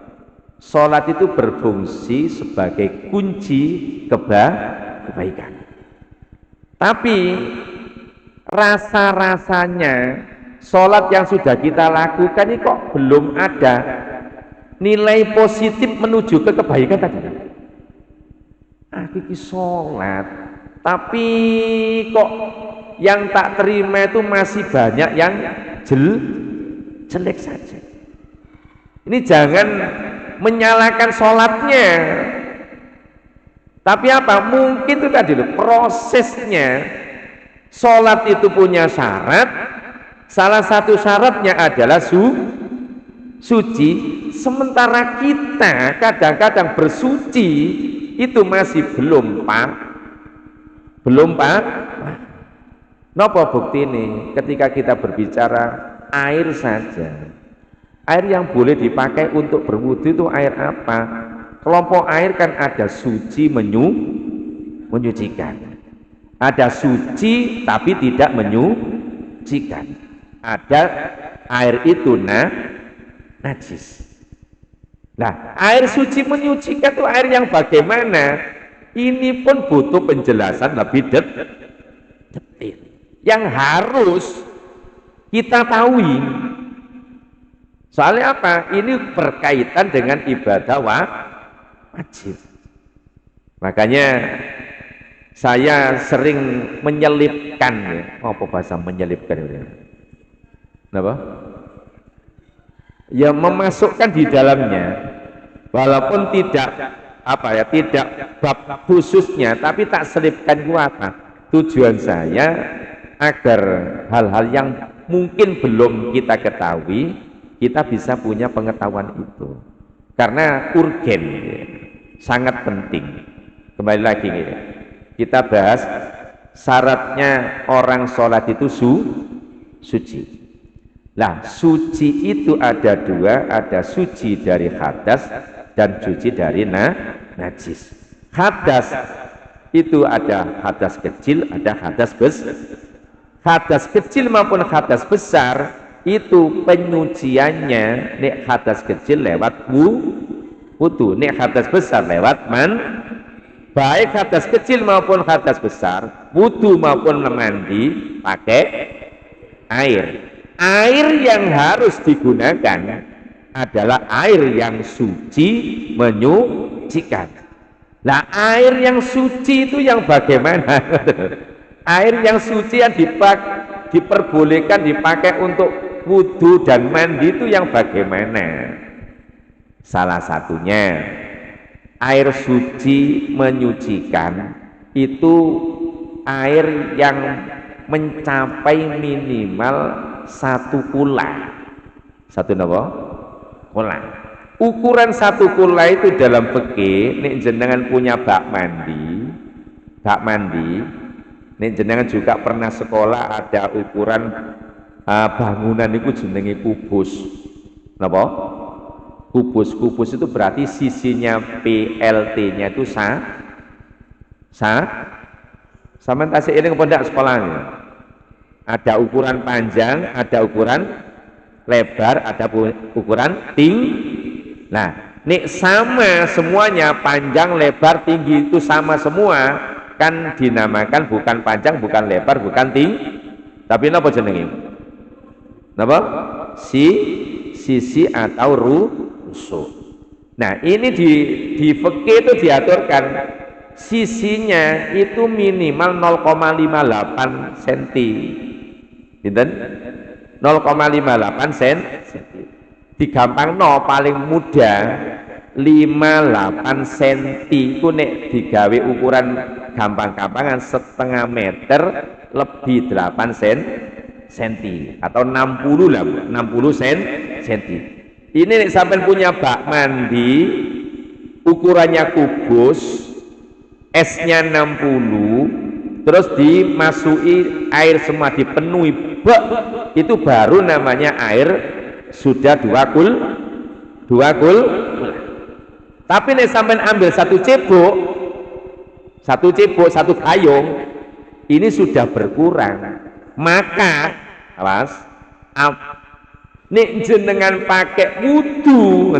sholat itu berfungsi sebagai kunci kebaikan. Tapi rasa-rasanya sholat yang sudah kita lakukan ini kok belum ada nilai positif menuju ke kebaikan tadi. Iki sholat tapi kok yang tak terima itu masih banyak yang jelek saja. Ini jangan menyalahkan sholatnya, tapi apa? Mungkin itu tadi loh, prosesnya. Sholat itu punya syarat, salah satu syaratnya adalah suci, sementara kita kadang-kadang bersuci itu masih belum Napa bukti ini? Ketika kita berbicara air saja, air yang boleh dipakai untuk berwudu itu air apa? Kelompok air kan ada suci menyucikan, ada suci tapi tidak menyucikan, ada air itu najis. Nah, air suci menyucikan itu air yang bagaimana? Ini pun butuh penjelasan lebih detail yang harus kita tahu. Soalnya apa? Ini berkaitan dengan ibadah wajib. Makanya saya sering menyelipkan, ya. Apa bahasa menyelipkan itu? Kenapa? Ya memasukkan di dalamnya, walaupun tidak tidak bab khususnya, tapi tak selipkan itu apa? Tujuan saya agar hal-hal yang mungkin belum kita ketahui, kita bisa punya pengetahuan itu, karena urgen, ya. Sangat penting. Kembali lagi nih, kita bahas syaratnya orang sholat itu suci. Nah, suci itu ada dua, ada suci dari hadas dan suci dari najis. Hadas itu ada hadas kecil, ada hadas besar. Hadas kecil maupun hadas besar itu penyuciannya, nek hadas kecil lewat wudu, nek hadas besar lewat baik hadas kecil maupun hadas besar, wudu maupun mandi pakai air. Air yang harus digunakan adalah air yang suci menyucikan. Nah, air yang suci itu yang bagaimana? Air yang suci yang diperbolehkan dipakai untuk wudu dan mandi itu yang bagaimana? Salah satunya air suci menyucikan itu air yang mencapai minimal 1 kula. Satu napa? Kula. Ukuran 1 kula itu dalam fikih, nek jenengan punya bak mandi, nek jenengan juga pernah sekolah ada ukuran bangunan itu jenenge kubus. Napa? Kubus itu berarti sisinya PLT-nya itu sama tasik ini kepada sekolahnya. Ada ukuran panjang, ada ukuran lebar, ada ukuran tinggi. Nah, nek sama semuanya, panjang, lebar, tinggi itu sama semua, kan dinamakan bukan panjang, bukan lebar, bukan tinggi, tapi napa jenenge? Napa? Sisi atau rusuk. Nah, ini di fikih itu diaturkan sisinya itu minimal 0,58 cm. Pinten? 0,58 cm. Digampangno paling mudah 58 cm itu nek digawe ukuran gampang-gampangan setengah meter lebih 8 cm atau 60 lah, 60 cm. Ini nek sampai punya bak mandi ukurannya kubus, esnya 60, terus dimasuki air semua, dipenuhi bak, itu baru namanya air sudah 2 kul. Tapi nek sampai ambil satu cebok, satu gayung, ini sudah berkurang. Maka awas, nek jenengan pakai wudu,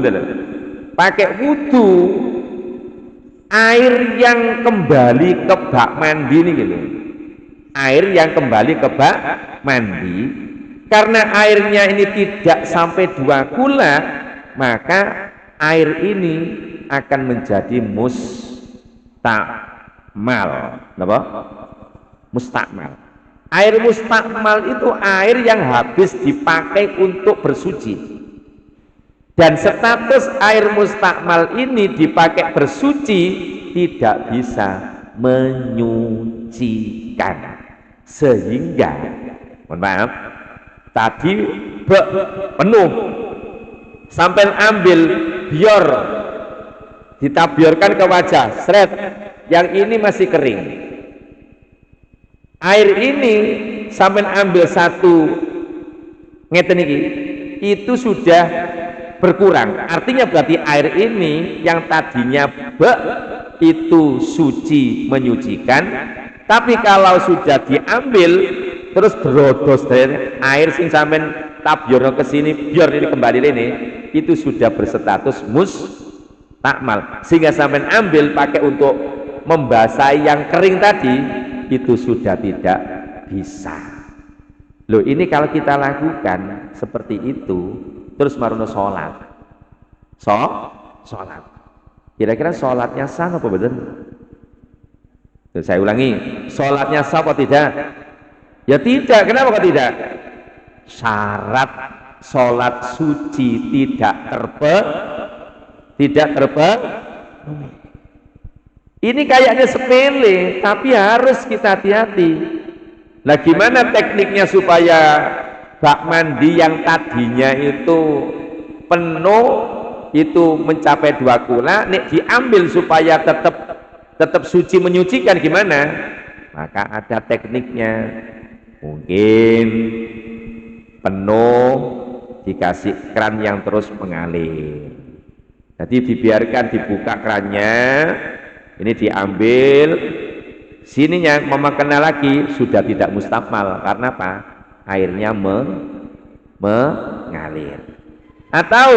air yang kembali ke bak mandi ini gitu. Air yang kembali ke bak mandi, karena airnya ini tidak sampai 2 kula, maka air ini akan menjadi mustakmal. Apa? Mustakmal. Air mustakmal itu air yang habis dipakai untuk bersuci. Dan status air mustakmal ini dipakai bersuci tidak bisa menyucikan. Sehingga, mohon maaf, tadi penuh, sampai ambil bior, ditabiorkan ke wajah, seret, yang ini masih kering. Air ini sampai ambil satu ngeten iki, itu sudah berkurang. Artinya berarti air ini yang tadinya itu suci menyucikan, tapi kalau sudah diambil terus berodos dari air sing sampean tabiorno ke sini, biar ini kembali ini, itu sudah berstatus mustakmal. Sehingga sampean ambil pakai untuk membasahi yang kering tadi, itu sudah tidak bisa. Loh, ini kalau kita lakukan seperti itu, terus marono sholat, sholat. Kira-kira sholatnya sah apa betul? Saya ulangi, sholatnya sah apa tidak? Ya tidak. Kenapa kok tidak? Syarat sholat suci tidak terpenuhi. Ini kayaknya sepele, tapi harus kita hati-hati. Nah, gimana tekniknya supaya bak mandi yang tadinya itu penuh itu mencapai 2 kula, nek diambil supaya tetap suci menyucikan, gimana? Maka ada tekniknya. Mungkin penuh dikasih keran yang terus mengalir. Jadi dibiarkan dibuka kerannya, ini diambil, sininya memakena lagi sudah tidak mustakmal. Karena apa? Airnya mengalir. Atau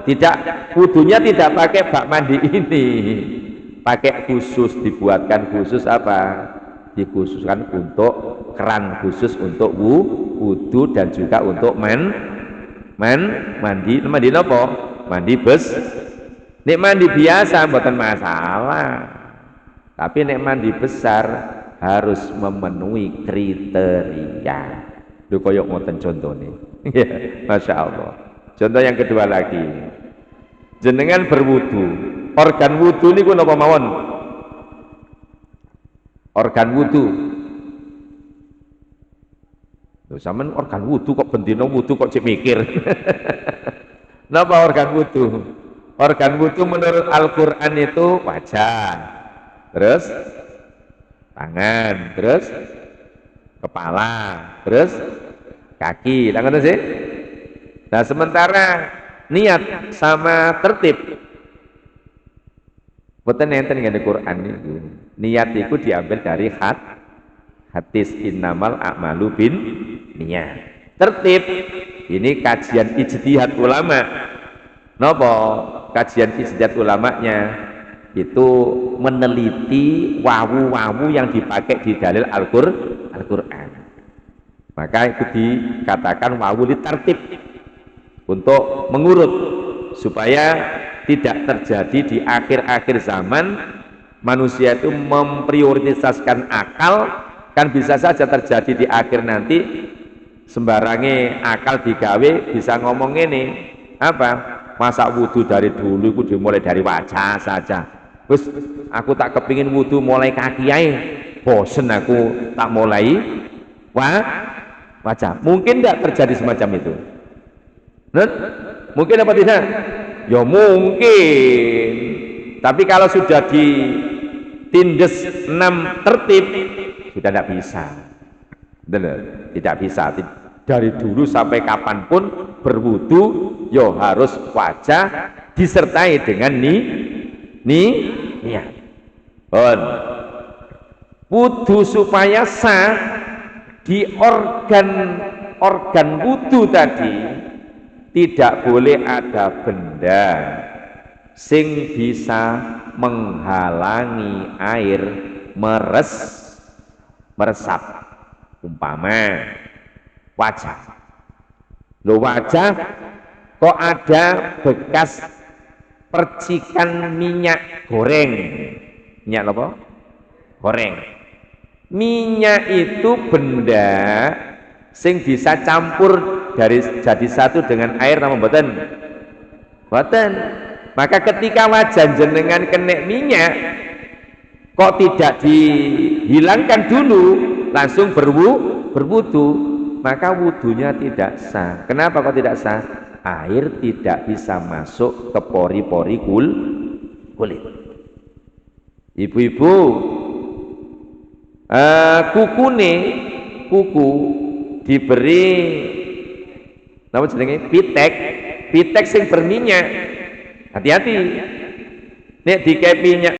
tidak, wudunya tidak pakai bak mandi ini, pakai khusus, dibuatkan khusus apa? Dikhususkan untuk keran khusus untuk wudu dan juga untuk mandi apa? Mandi nek mandi biasa mboten masalah, tapi nek mandi besar harus memenuhi kriteria. Lho koyok ngoten contone. Masya Allah. Contoh yang kedua lagi, jenengan berwudu, organ wudu niku napa mawon? Organ wudu. Lho sampean organ wudu kok bendina wudu kok cek mikir. Napa organ wudu? Organ wudu menurut Al-Qur'an itu wajah, terus tangan, terus kepala, terus kaki. Lah ngoten sih? Nah, sementara niat sama tertib boten enten ngene Quran niku. Niat itu diambil dari hadis innamal a'malu bin niat. Tertib ini kajian ijtihad ulama. Napa kajian ijtihad ulamanya itu meneliti wawu-wawu yang dipakai di dalil Al-Qur'an. Maka itu dikatakan wawu tertib untuk mengurut supaya tidak terjadi di akhir-akhir zaman manusia itu memprioritaskan akal. Kan bisa saja terjadi di akhir nanti sembarange akal digawe bisa ngomong ini apa? Masa wudu dari dulu itu dimulai dari wajah saja. Terus aku tak kepingin wudu mulai kaki aja, bosen aku tak mulai wajah. Mungkin tidak terjadi semacam itu? Mungkin apa tidak? Ya mungkin. Tapi kalau sudah ditindes 6 tertib sudah tidak bisa. Tidak bisa. Dari dulu sampai kapanpun berwudu yo harus wajah disertai dengan niat. Wudu supaya sah di organ wudu tadi tidak boleh ada benda sing bisa menghalangi air meresap. Umpama wajah. Loh, wajah kok ada bekas percikan minyak goreng. Minyak apa? Goreng. Minyak itu benda sing bisa campur dari jadi satu dengan air nama mboten? Mboten. Maka ketika wajan jenengan kena minyak kok tidak dihilangkan dulu langsung berwudu, maka wudunya tidak sah. Kenapa kok tidak sah? Air tidak bisa masuk ke pori-pori kulit. Ibu-ibu, kuku diberi apa jenenge pitek sing berminyak. Hati-hati. Nek dikei minyak